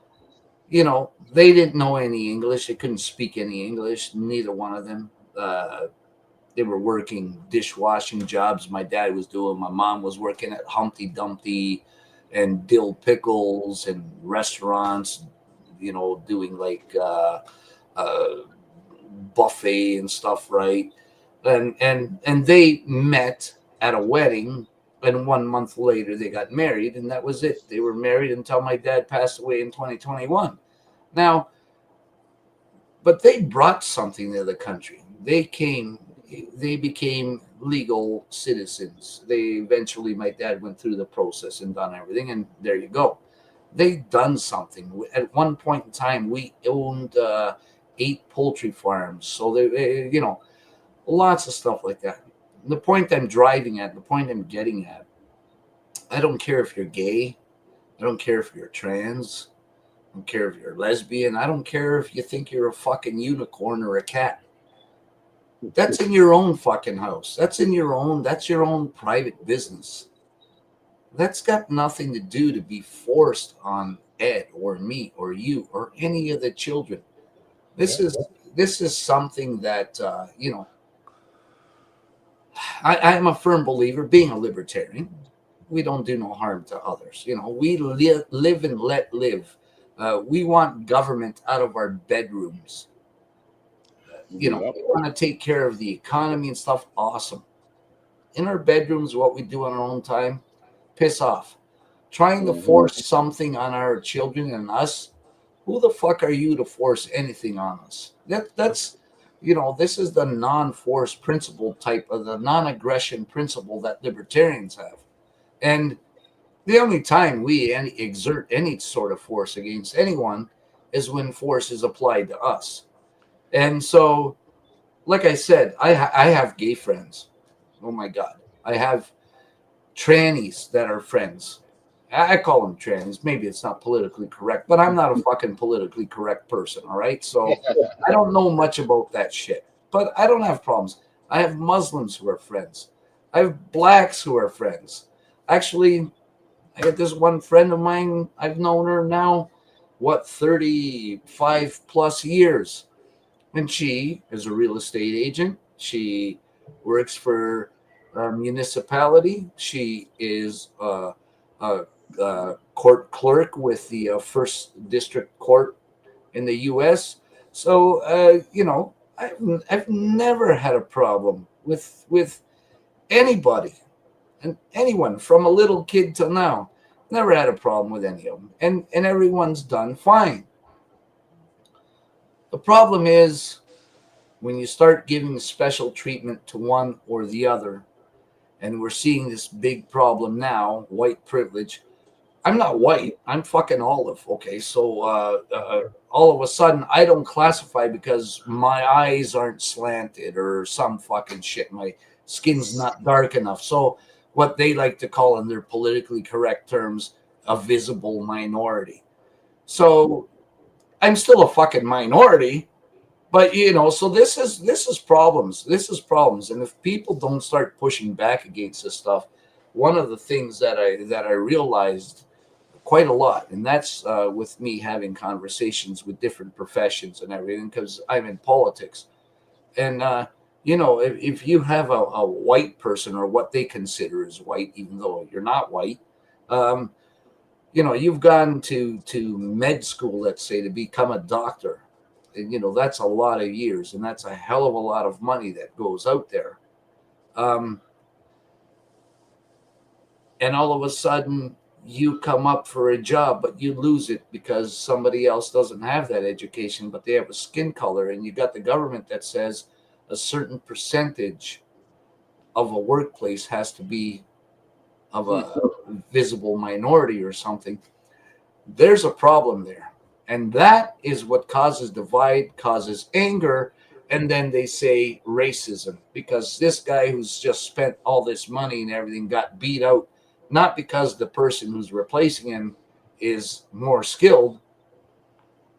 [SPEAKER 2] you know, they didn't know any English. They couldn't speak any English. Neither one of them. They were working dishwashing jobs. My dad was doing. My mom was working at Humpty Dumpty and Dill Pickles and restaurants. You know, doing like buffet and stuff, right? And they met at a wedding, and 1 month later they got married, and that was it. They were married until my dad passed away in 2021. Now, but they brought something to the country. They became legal citizens. My dad went through the process and done everything, and there you go. They done something. At one point in time, we owned 8 poultry farms. So you know, lots of stuff like that. The point I'm driving at, the point I'm getting at, I don't care if you're gay. I don't care if you're trans. I don't care if you're lesbian. I don't care if you think you're a fucking unicorn or a cat. That's in your own fucking house. That's your own private business. That's got nothing to do to be forced on Ed or me or you or any of the children. This is something that you know. I'm a firm believer, being a libertarian, we don't do no harm to others. You know, we live and let live. We want government out of our bedrooms. You know, we want to take care of the economy and stuff. Awesome. In our bedrooms, what we do on our own time, piss off. Trying to force something on our children and us. Who the fuck are you to force anything on us? That's you know, this is the non-force principle type of the non-aggression principle that libertarians have. And the only time we exert any sort of force against anyone is when force is applied to us. And so, like I said, I have gay friends. Oh my God. I have trannies that are friends. I call them trannies. Maybe it's not politically correct, but I'm not a fucking politically correct person. All right. So I don't know much about that shit, but I don't have problems. I have Muslims who are friends. I have blacks who are friends. Actually, I got this one friend of mine. I've known her now, 35 plus years. And she is a real estate agent. She works for a municipality. She is a court clerk with the First District Court in the U.S. So, you know, I've never had a problem with anybody and anyone from a little kid till now. Never had a problem with any of them. And everyone's done fine. The problem is when you start giving special treatment to one or the other, and we're seeing this big problem now, white privilege. I'm not white. I'm fucking olive. Okay, so all of a sudden I don't classify because my eyes aren't slanted or some fucking shit. My skin's not dark enough. So what they like to call in their politically correct terms a visible minority. So I'm still a fucking minority, but so this is problems. This is problems. And if people don't start pushing back against this stuff, one of the things that I realized quite a lot, and that's with me having conversations with different professions and everything, because I'm in politics. And if you have a white person, or what they consider as white, even though you're not white, you've gone to med school, let's say, to become a doctor. And that's a lot of years, and that's a hell of a lot of money that goes out there. And all of a sudden you come up for a job, but you lose it because somebody else doesn't have that education, but they have a skin color, and you got the government that says a certain percentage of a workplace has to be of a visible minority or something. There's a problem there. And that is what causes divide, causes anger. And then they say racism, because this guy who's just spent all this money and everything got beat out, not because the person who's replacing him is more skilled,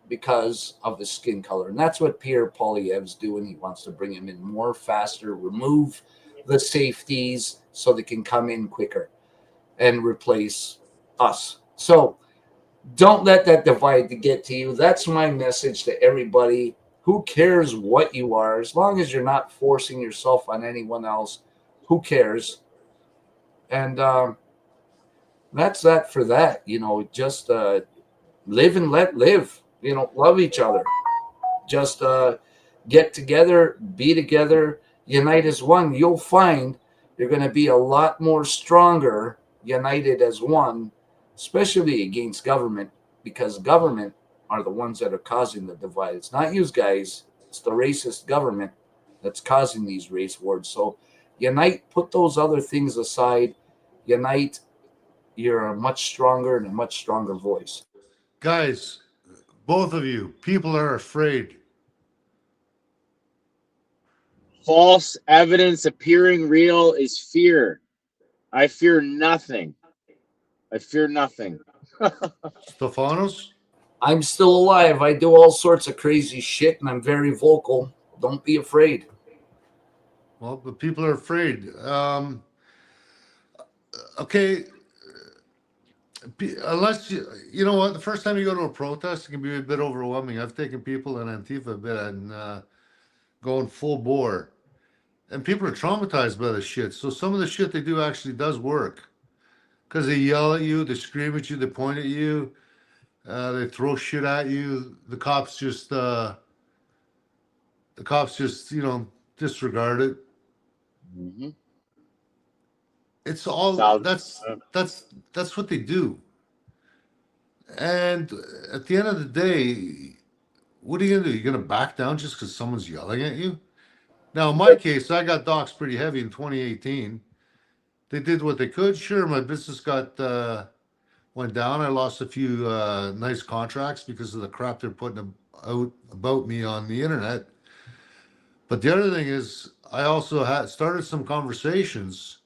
[SPEAKER 2] because of the skin color. And that's what Pierre Poilievre's doing. He wants to bring him in more faster, remove the safeties so they can come in quicker and replace us. So don't let that divide to get to you. That's my message to everybody. Who cares what you are? As long as you're not forcing yourself on anyone else, who cares? And that's that for that. Just live and let live. Love each other. Just get together, be together, unite as one. You'll find you're going to be a lot more stronger united as one, especially against government, because government are the ones that are causing the divide. It's not you guys. It's the racist government that's causing these race wars. So unite, put those other things aside, unite. You're a much stronger and a much stronger voice.
[SPEAKER 1] Guys, both of you, people are afraid.
[SPEAKER 5] False evidence appearing real is fear. I fear nothing. I fear nothing.
[SPEAKER 1] Stefanos?
[SPEAKER 2] I'm still alive. I do all sorts of crazy shit, and I'm very vocal. Don't be afraid.
[SPEAKER 1] Well, the people are afraid. Okay, unless you know what, the first time you go to a protest, it can be a bit overwhelming. I've taken people in Antifa a bit and going full bore, and people are traumatized by this shit. So some of the shit they do actually does work, because they yell at you, they scream at you, they point at you, they throw shit at you. The cops just disregard it.
[SPEAKER 5] Mm-hmm.
[SPEAKER 1] It's all that's what they do. And at the end of the day, what are you gonna do? You're gonna back down just because someone's yelling at you? Now, in my case, I got doxxed pretty heavy in 2018. They did what they could. Sure, my business went down. I lost a few nice contracts because of the crap they're putting out about me on the internet. But the other thing is, I also had started some conversations,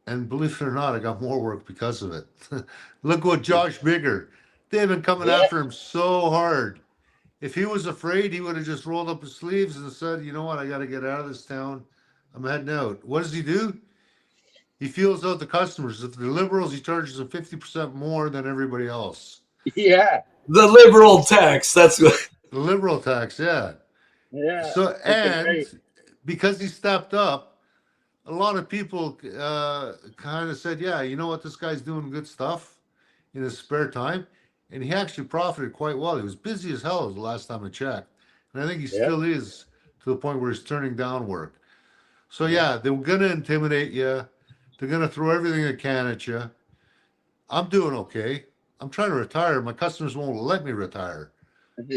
[SPEAKER 1] and believe it or not, I got more work because of it. Look what Josh Bigger, they've been coming after him so hard. If he was afraid, he would have just rolled up his sleeves and said, you know what, I got to get out of this town. I'm heading out. What does he do? He feels out the customers. If they're liberals, he charges them 50% more than everybody else.
[SPEAKER 5] Yeah.
[SPEAKER 2] The liberal tax. That's what.
[SPEAKER 1] The liberal tax, yeah.
[SPEAKER 5] Yeah.
[SPEAKER 1] So, and because he stepped up, a lot of people kind of said, yeah, you know what, this guy's doing good stuff in his spare time. And he actually profited quite well. He was busy as hell the last time I checked. And I think he still is, to the point where he's turning down work. So, yeah, they're going to intimidate you. They're going to throw everything they can at you. I'm doing okay. I'm trying to retire. My customers won't let me retire.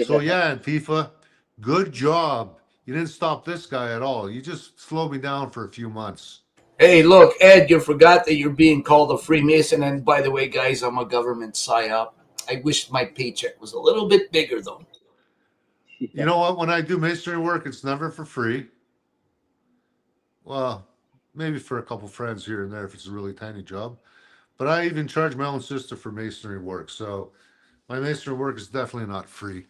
[SPEAKER 1] So, yeah, Antifa, good job. You didn't stop this guy at all. You just slowed me down for a few months.
[SPEAKER 2] Hey, look, Ed, you forgot that you're being called a Freemason. And by the way, guys, I'm a government psyop. I wish my paycheck was a little bit bigger, though.
[SPEAKER 1] You know what? When I do masonry work, it's never for free. Well, maybe for a couple friends here and there if it's a really tiny job. But I even charge my own sister for masonry work. So my masonry work is definitely not free.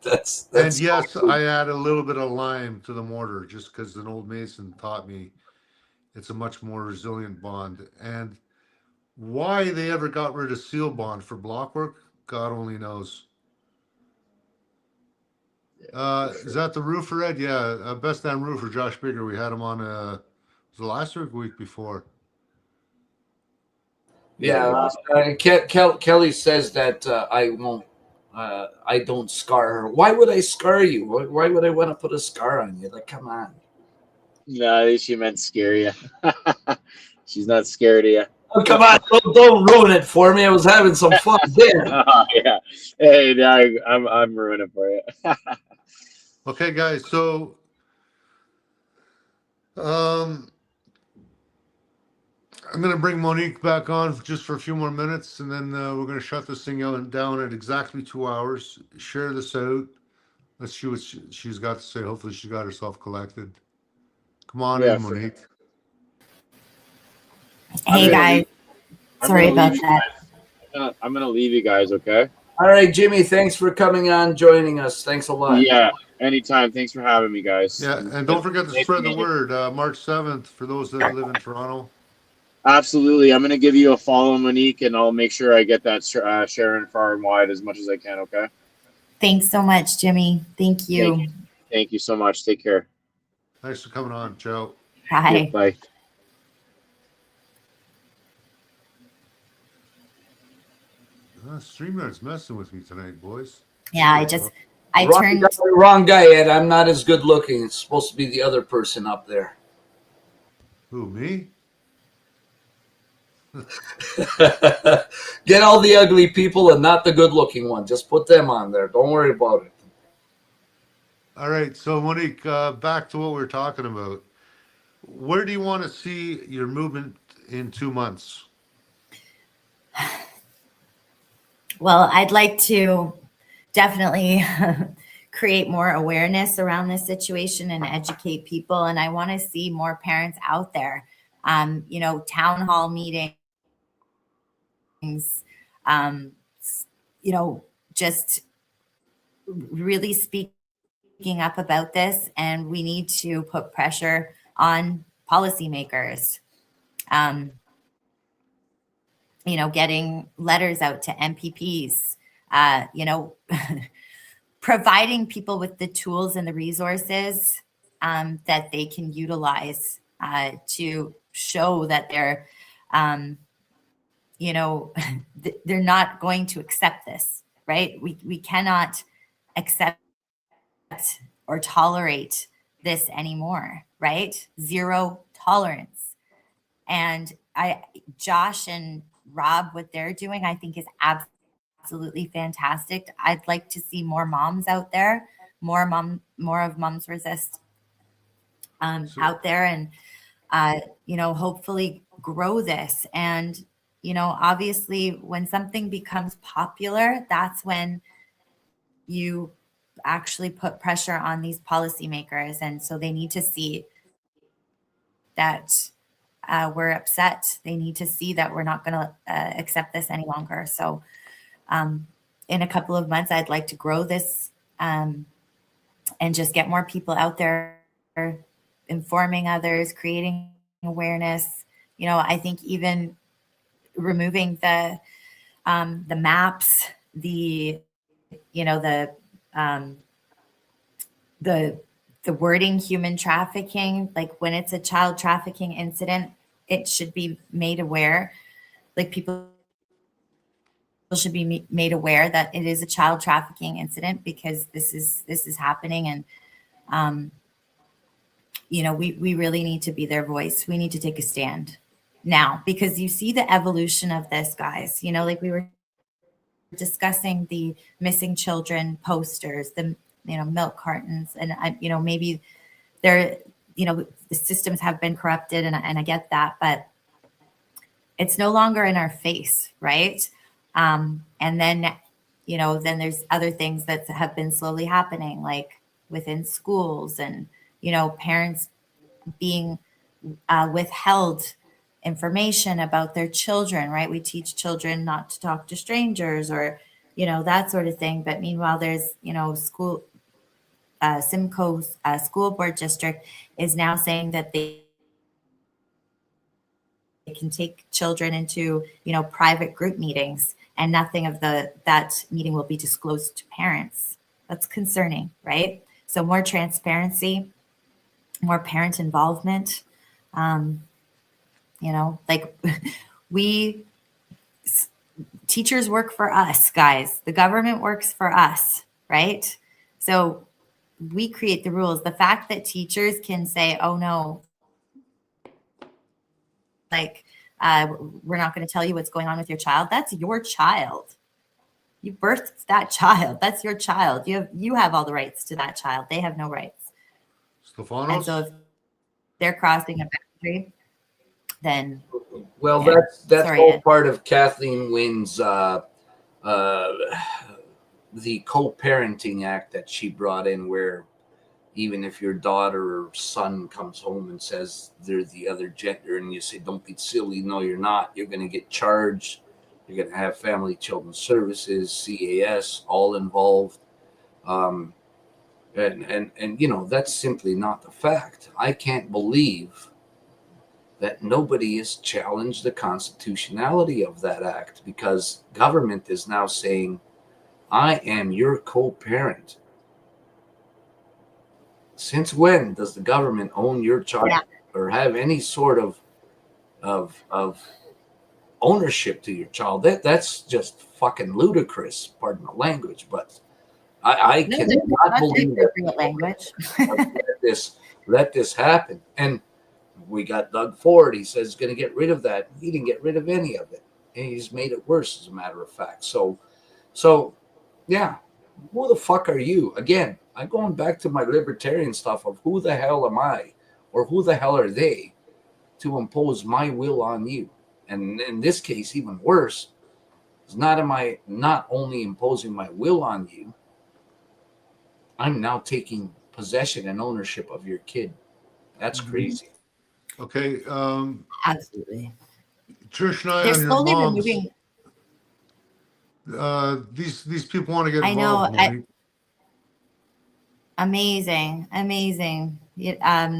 [SPEAKER 2] that's
[SPEAKER 1] And
[SPEAKER 2] so
[SPEAKER 1] yes,
[SPEAKER 2] cool.
[SPEAKER 1] I add a little bit of lime to the mortar just because an old mason taught me it's a much more resilient bond. And why they ever got rid of seal bond for block work, God only knows.
[SPEAKER 5] For
[SPEAKER 1] Is
[SPEAKER 5] sure.
[SPEAKER 1] that the roofer, Ed? Yeah, best damn roofer, Josh Bigger. We had him on was it last week, week before?
[SPEAKER 5] Yeah,
[SPEAKER 2] Yeah, Kelly says that I don't scar her. Why would I scar you? Why would I want to put a scar on you? Like, come on.
[SPEAKER 5] No, she meant scare you. She's not scared of you.
[SPEAKER 2] Oh, come on, don't ruin it for me. I was having some fun. Damn.
[SPEAKER 5] Oh, yeah. Hey, now I'm ruining it for you.
[SPEAKER 1] Okay, guys. So, um, I'm gonna bring Monique back on just for a few more minutes, and then we're gonna shut this thing out and down at exactly 2 hours. Share this out. Let's see what she's got to say. Hopefully, she got herself collected. Come on
[SPEAKER 5] Yeah,
[SPEAKER 1] in,
[SPEAKER 5] for
[SPEAKER 1] Monique.
[SPEAKER 5] I'm
[SPEAKER 3] Hey
[SPEAKER 5] gonna
[SPEAKER 3] guys,
[SPEAKER 5] leave. I'm
[SPEAKER 3] sorry
[SPEAKER 5] gonna leave
[SPEAKER 3] about
[SPEAKER 5] you
[SPEAKER 3] that.
[SPEAKER 5] guys. I'm gonna leave you guys. Okay.
[SPEAKER 2] All right, Jimmy, thanks for coming on, joining us. Thanks a lot.
[SPEAKER 5] Yeah. Anytime. Thanks for having me, guys.
[SPEAKER 1] Yeah, and don't forget to
[SPEAKER 5] Nice to
[SPEAKER 1] spread the
[SPEAKER 5] meet you.
[SPEAKER 1] word. March 7th for those that live in Toronto.
[SPEAKER 5] Absolutely. I'm gonna give you a follow, Monique, and I'll make sure I get that sharing far and wide as much as I can. Okay.
[SPEAKER 3] Thanks so much, Jimmy. Thank you.
[SPEAKER 5] Thank you so much. Take care.
[SPEAKER 1] Thanks for coming on, Joe.
[SPEAKER 3] Bye.
[SPEAKER 5] Bye.
[SPEAKER 1] StreamYard's messing with me tonight, boys.
[SPEAKER 3] Yeah, I turned.
[SPEAKER 2] Wrong guy, Ed. I'm not as good looking. It's supposed to be the other person up there.
[SPEAKER 1] Who, me?
[SPEAKER 2] Get all the ugly people and not the good looking one. Just put them on there. Don't worry about it.
[SPEAKER 1] All right, so Monique, back to what we were talking about. Where do you want to see your movement in 2 months?
[SPEAKER 3] Well, I'd like to definitely create more awareness around this situation and educate people. And I want to see more parents out there. Town hall meetings. Just really speaking up about this, and we need to put pressure on policymakers. Getting letters out to MPPs, providing people with the tools and the resources that they can utilize to show that they're, they're not going to accept this, right? We cannot accept or tolerate this anymore, right? Zero tolerance. And Josh and Rob, what they're doing, I think is absolutely fantastic. I'd like to see more moms out there, more of Moms Resist out there, and hopefully grow this. And obviously, when something becomes popular, that's when you actually put pressure on these policymakers, and so they need to see that we're upset. They need to see that we're not going to accept this any longer. So in a couple of months, I'd like to grow this and just get more people out there informing others, creating awareness. I think even removing the maps, the wording human trafficking, like when it's a child trafficking incident, it should be made aware, like people should be made aware that it is a child trafficking incident, because this is happening. And we really need to be their voice. We need to take a stand now, because you see the evolution of this, guys. Like we were discussing the missing children posters, the milk cartons, and maybe they're the systems have been corrupted, and I get that, but it's no longer in our face, right? And then then there's other things that have been slowly happening, like within schools, and parents being withheld information about their children, right? We teach children not to talk to strangers or, that sort of thing. But meanwhile, there's, Simcoe School Board District is now saying that they can take children into, private group meetings and nothing of that meeting will be disclosed to parents. That's concerning, right? So more transparency, more parent involvement. Teachers work for us, guys. The government works for us, right? So we create the rules. The fact that teachers can say, oh no, we're not going to tell you what's going on with your child. That's your child. You birthed that child. That's your child. You have all the rights to that child. They have no rights.
[SPEAKER 1] Stefanos?
[SPEAKER 3] And so if they're crossing a boundary, then
[SPEAKER 2] well,
[SPEAKER 3] yeah.
[SPEAKER 2] that's
[SPEAKER 3] Sorry,
[SPEAKER 2] all
[SPEAKER 3] Ed.
[SPEAKER 2] part of Kathleen Wynne's the co-parenting act that she brought in, where even if your daughter or son comes home and says they're the other gender and you say, don't be silly, no, you're not, you're going to get charged. You're going to have Family Children Services, CAS, all involved. And that's simply not the fact. I can't believe that nobody has challenged the constitutionality of that act, because government is now saying, I am your co-parent. Since when does the government own your child or have any sort of ownership to your child? That's just fucking ludicrous, pardon the language, but I cannot believe that
[SPEAKER 3] language.
[SPEAKER 2] let this happen. And we got Doug Ford. He says he's going to get rid of that. He didn't get rid of any of it, and he's made it worse, as a matter of fact. So yeah, who the fuck are you? Again, I'm going back to my libertarian stuff of who the hell am I, or who the hell are they to impose my will on you? And in this case, even worse, is not only imposing my will on you, I'm now taking possession and ownership of your kid. That's crazy.
[SPEAKER 1] Okay.
[SPEAKER 3] Absolutely.
[SPEAKER 1] Trish and I
[SPEAKER 3] They're
[SPEAKER 1] on your
[SPEAKER 3] slowly
[SPEAKER 1] mom's.
[SPEAKER 3] removing.
[SPEAKER 1] These people want to get
[SPEAKER 3] I know.
[SPEAKER 1] involved. Monique.
[SPEAKER 3] Amazing.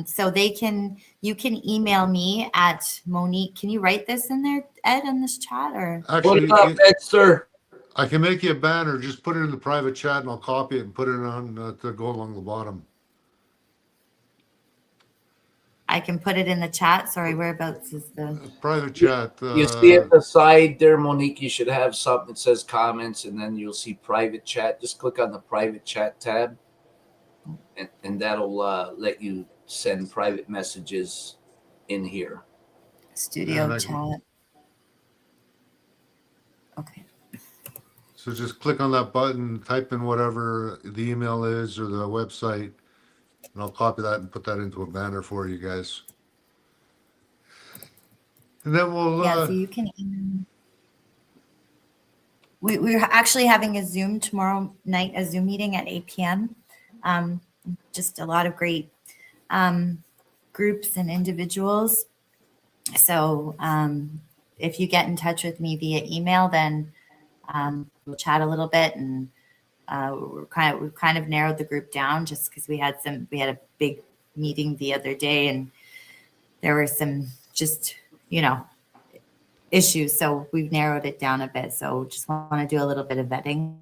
[SPEAKER 3] So you can email me at Monique. Can you write this in there, Ed, in this chat? Or
[SPEAKER 1] Actually,
[SPEAKER 2] Put it up, Dexter.
[SPEAKER 1] I can make you a banner. Just put it in the private chat, and I'll copy it and put it on to go along the bottom.
[SPEAKER 3] I can put it in the chat. Sorry, whereabouts is the
[SPEAKER 1] Private chat.
[SPEAKER 2] You see at the side there, Monique, you should have something that says comments, and then you'll see private chat. Just click on the private chat tab, and that'll let you send private messages in here.
[SPEAKER 3] studio chat? Okay.
[SPEAKER 1] So just click on that button, type in whatever the email is or the website, and I'll copy that and put that into a banner for you guys. And then we'll...
[SPEAKER 3] Yeah, so you can email. We're actually having a Zoom tomorrow night, a Zoom meeting at 8 p.m. Just a lot of great groups and individuals. So if you get in touch with me via email, then we'll chat a little bit, and we've kind of narrowed the group down just because we had a big meeting the other day, and there were some just issues, so we've narrowed it down a bit. So just want to do a little bit of vetting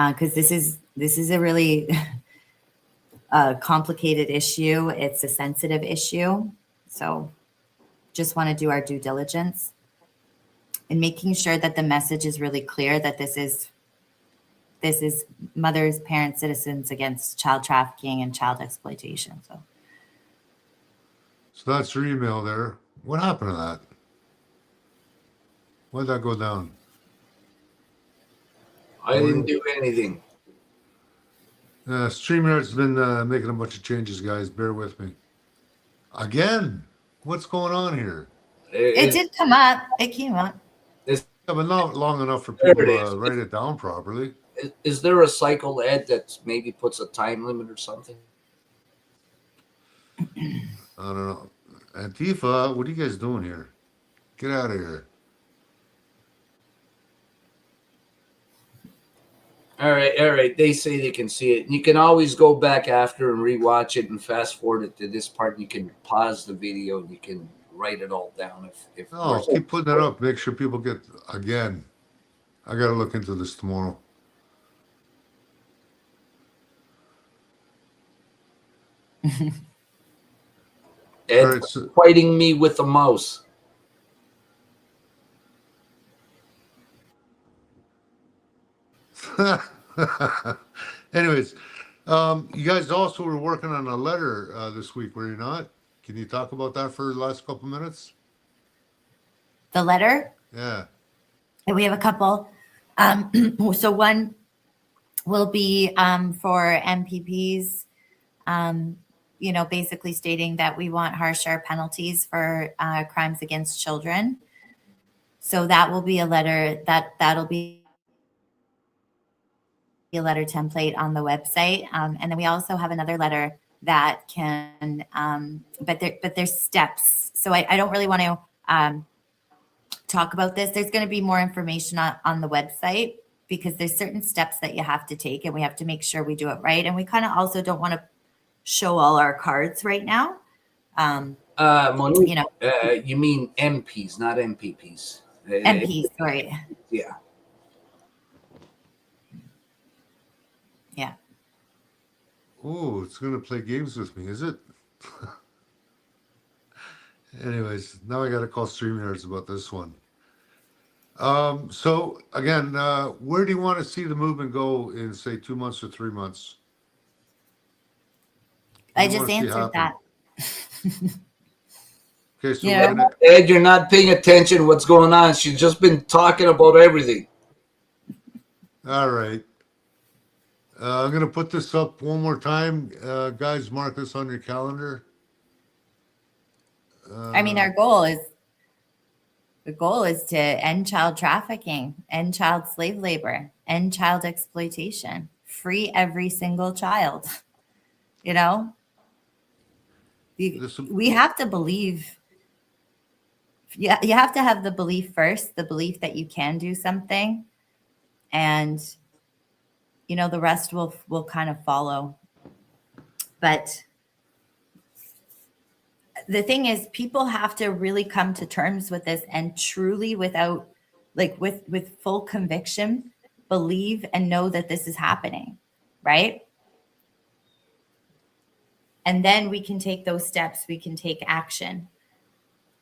[SPEAKER 3] because this is a really complicated issue. It's a sensitive issue, so just want to do our due diligence and making sure that the message is really clear that this is mothers, parents, citizens against child trafficking and child exploitation.
[SPEAKER 1] So that's your email there. What happened to that? Why'd that go down?
[SPEAKER 2] I didn't do anything.
[SPEAKER 1] StreamYard's been making a bunch of changes, guys. Bear with me. Again? What's going on here?
[SPEAKER 3] It did come up. It came up.
[SPEAKER 1] Yeah, but not long enough for people
[SPEAKER 2] There it
[SPEAKER 1] to
[SPEAKER 2] is.
[SPEAKER 1] write it down properly.
[SPEAKER 2] Is there a cycle, Ed, that maybe puts a time limit or something?
[SPEAKER 1] I don't know. Antifa, what are you guys doing here? Get out of here.
[SPEAKER 2] All right. They say they can see it. You can always go back after and rewatch it and fast forward it to this part. You can pause the video and you can write it all down. If
[SPEAKER 1] No, keep putting it up. Make sure people get, again, I got to look into this tomorrow.
[SPEAKER 2] Ed
[SPEAKER 1] All right, so,
[SPEAKER 2] fighting me with a mouse.
[SPEAKER 1] anyways, you guys also were working on a letter this week, were you not? Can you talk about that for the last couple minutes?
[SPEAKER 3] The letter,
[SPEAKER 1] Yeah.
[SPEAKER 3] and we have a couple. So one will be for MPPs, basically stating that we want harsher penalties for crimes against children. So that will be a letter that'll be a letter template on the website. And then we also have another letter that can, but there's steps. So I don't really want to talk about this. There's going to be more information on the website because there's certain steps that you have to take and we have to make sure we do it right. And we kind of also don't want to show all our cards right now.
[SPEAKER 2] Monique, you mean MPs, not MPPs.
[SPEAKER 3] MPs, sorry.
[SPEAKER 2] Yeah.
[SPEAKER 3] Yeah.
[SPEAKER 1] Oh, it's going to play games with me, is it? Anyways, now I got to call StreamYards about this one. So again, where do you want to see the movement go in, say, 2 months or 3 months?
[SPEAKER 3] I just answered that.
[SPEAKER 1] Okay, so
[SPEAKER 3] Yeah.
[SPEAKER 2] Ed, you're not paying attention. What's going on? She's just been talking about everything.
[SPEAKER 1] all right. I'm going to put this up one more time. Guys, mark this on your calendar.
[SPEAKER 3] I mean, our goal is to end child trafficking, end child slave labor, end child exploitation, free every single child. We have to believe. Yeah, you have to have the belief first, the belief that you can do something, and the rest will kind of follow. But the thing is, people have to really come to terms with this and truly, without with full conviction, believe and know that this is happening, right? And then we can take those steps, we can take action.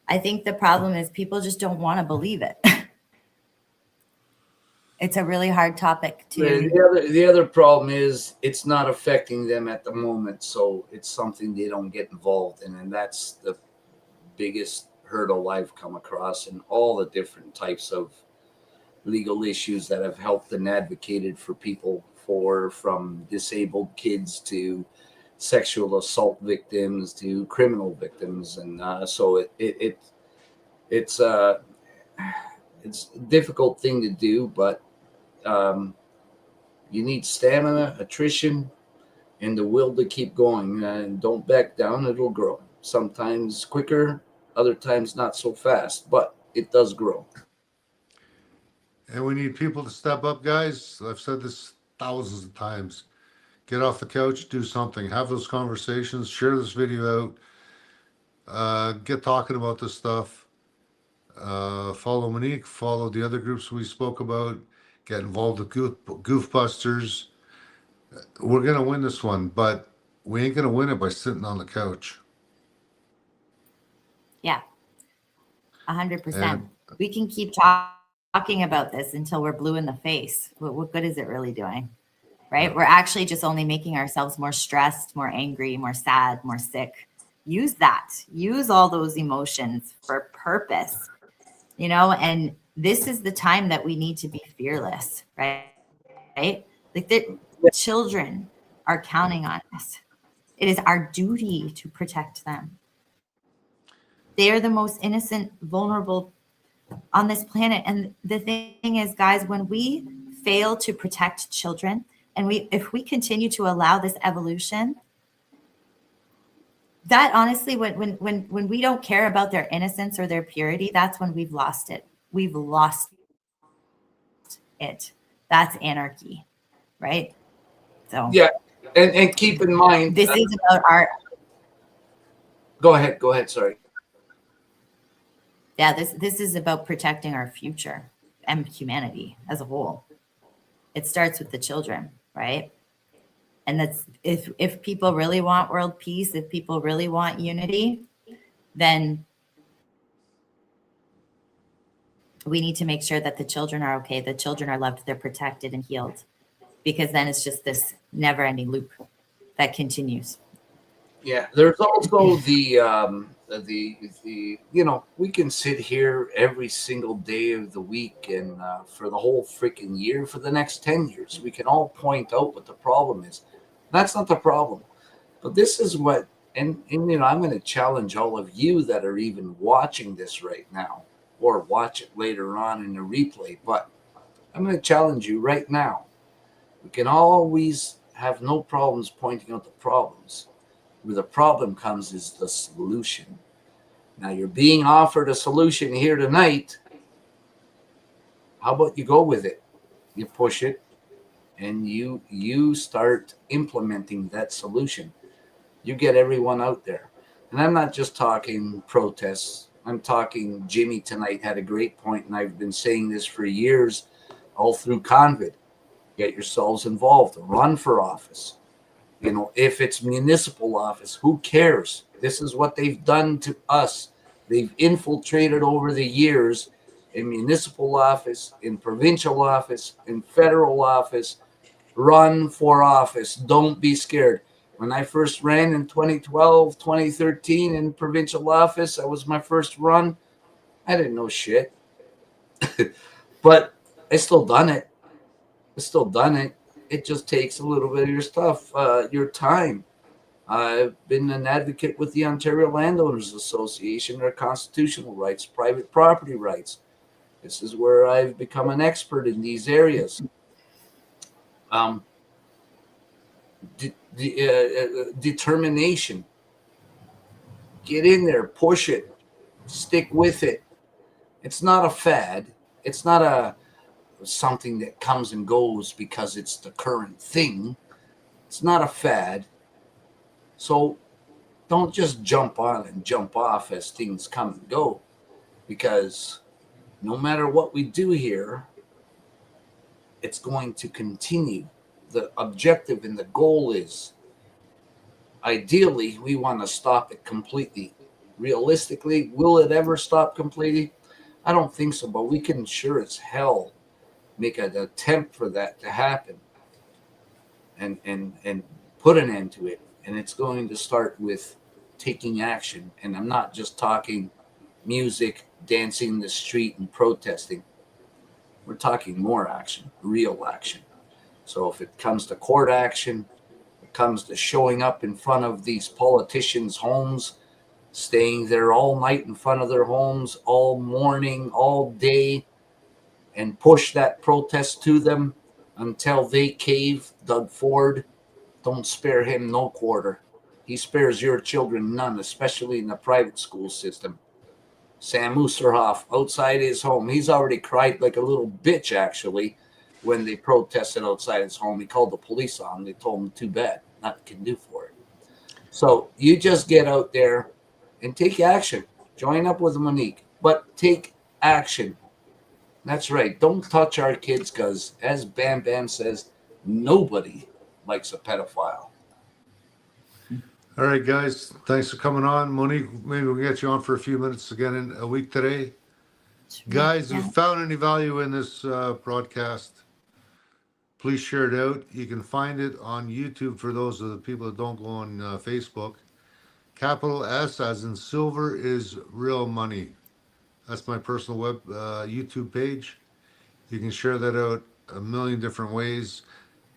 [SPEAKER 3] I think the problem is people just don't want to believe it. It's a really hard topic to.
[SPEAKER 2] The other problem is it's not affecting them at the moment, so it's something they don't get involved in, and that's the biggest hurdle I've come across in all the different types of legal issues that have helped and advocated for people from disabled kids to sexual assault victims to criminal victims, and so it's a difficult thing to do, but you need stamina, attrition, and the will to keep going. And don't back down; it'll grow. Sometimes quicker, other times not so fast, but it does grow.
[SPEAKER 1] And we need people to step up, guys. I've said this thousands of times. Get off the couch, do something, have those conversations, share this video out, get talking about this stuff. Follow Monique, follow the other groups we spoke about, get involved with Goofbusters. We're going to win this one, but we ain't going to win it by sitting on the couch.
[SPEAKER 3] Yeah, 100%.
[SPEAKER 1] And-
[SPEAKER 3] We can keep talking about this until we're blue in the face. What good is it really doing? Right? We're actually just only making ourselves more stressed, more angry, more sad, more sick. Use that. Use all those emotions for purpose, and this is the time that we need to be fearless, right? Like the children are counting on us. It is our duty to protect them. They are the most innocent, vulnerable on this planet. And the thing is, guys, when we fail to protect children, and if we continue to allow this evolution, that honestly, when we don't care about their innocence or their purity, that's when we've lost it. We've lost it. That's anarchy, right? So
[SPEAKER 2] Yeah, and keep in mind,
[SPEAKER 3] this is about our.
[SPEAKER 2] Go ahead. Sorry.
[SPEAKER 3] Yeah, this is about protecting our future and humanity as a whole. It starts with the children, right? And that's if people really want world peace, if people really want unity, then we need to make sure that the children are okay, the children are loved, they're protected and healed, because then it's just this never-ending loop that continues.
[SPEAKER 2] Yeah, there's also the we can sit here every single day of the week and for the whole freaking year for the next 10 years we can all point out what the problem is. That's not the problem, but this is what, and I'm going to challenge all of you that are even watching this right now or watch it later on in the replay, but I'm going to challenge you right now. We can always have no problems pointing out the problems. Where the problem comes is the solution. Now you're being offered a solution here tonight. How about you go with it? You push it and you start implementing that solution. You get everyone out there. And I'm not just talking protests. I'm talking Jimmy tonight had a great point, and I've been saying this for years all through COVID. Get yourselves involved. Run for office. If it's municipal office, who cares? This is what they've done to us. They've infiltrated over the years in municipal office, in provincial office, in federal office. Run for office. Don't be scared. When I first ran in 2012, 2013 in provincial office, that was my first run. I didn't know shit. But I still done it. It just takes a little bit of your stuff, your time. I've been an advocate with the Ontario Landowners Association, their constitutional rights, private property rights. This is where I've become an expert in these areas. Determination. Get in there, push it, stick with it. It's not a fad. It's not something that comes and goes because it's the current thing. It's not a fad. So don't just jump on and jump off as things come and go, because no matter what we do here, it's going to continue. The objective and the goal is, ideally, we want to stop it completely. Realistically, will it ever stop completely? I don't think so, but we can sure as hell make an attempt for that to happen and put an end to it. And it's going to start with taking action. And I'm not just talking music, dancing in the street and protesting. We're talking more action, real action. So if it comes to court action, it comes to showing up in front of these politicians' homes, staying there all night in front of their homes, all morning, all day, and push that protest to them until they cave. Doug Ford, don't spare him no quarter. He spares your children none, especially in the private school system. Sam Oosterhoff, outside his home, he's already cried like a little bitch, actually, when they protested outside his home. He called the police on him. They told him too bad, nothing can do for it. So you just get out there and take action. Join up with Monique, but take action. That's right. Don't touch our kids, because as Bam Bam says, nobody likes a pedophile.
[SPEAKER 1] All right, guys. Thanks for coming on. Monique, maybe we'll get you on for a few minutes again in a week today. Guys, if you found any value in this broadcast, please share it out. You can find it on YouTube for those of the people that don't go on Facebook. Capital S as in silver is real money. That's my personal web YouTube page. You can share that out a million different ways.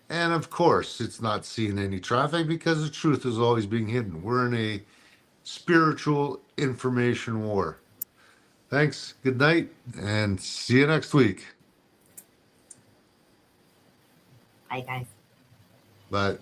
[SPEAKER 1] And of course, it's not seeing any traffic because the truth is always being hidden. We're in a spiritual information war. Thanks, good night, and see you next week.
[SPEAKER 3] Bye, guys.
[SPEAKER 1] Bye.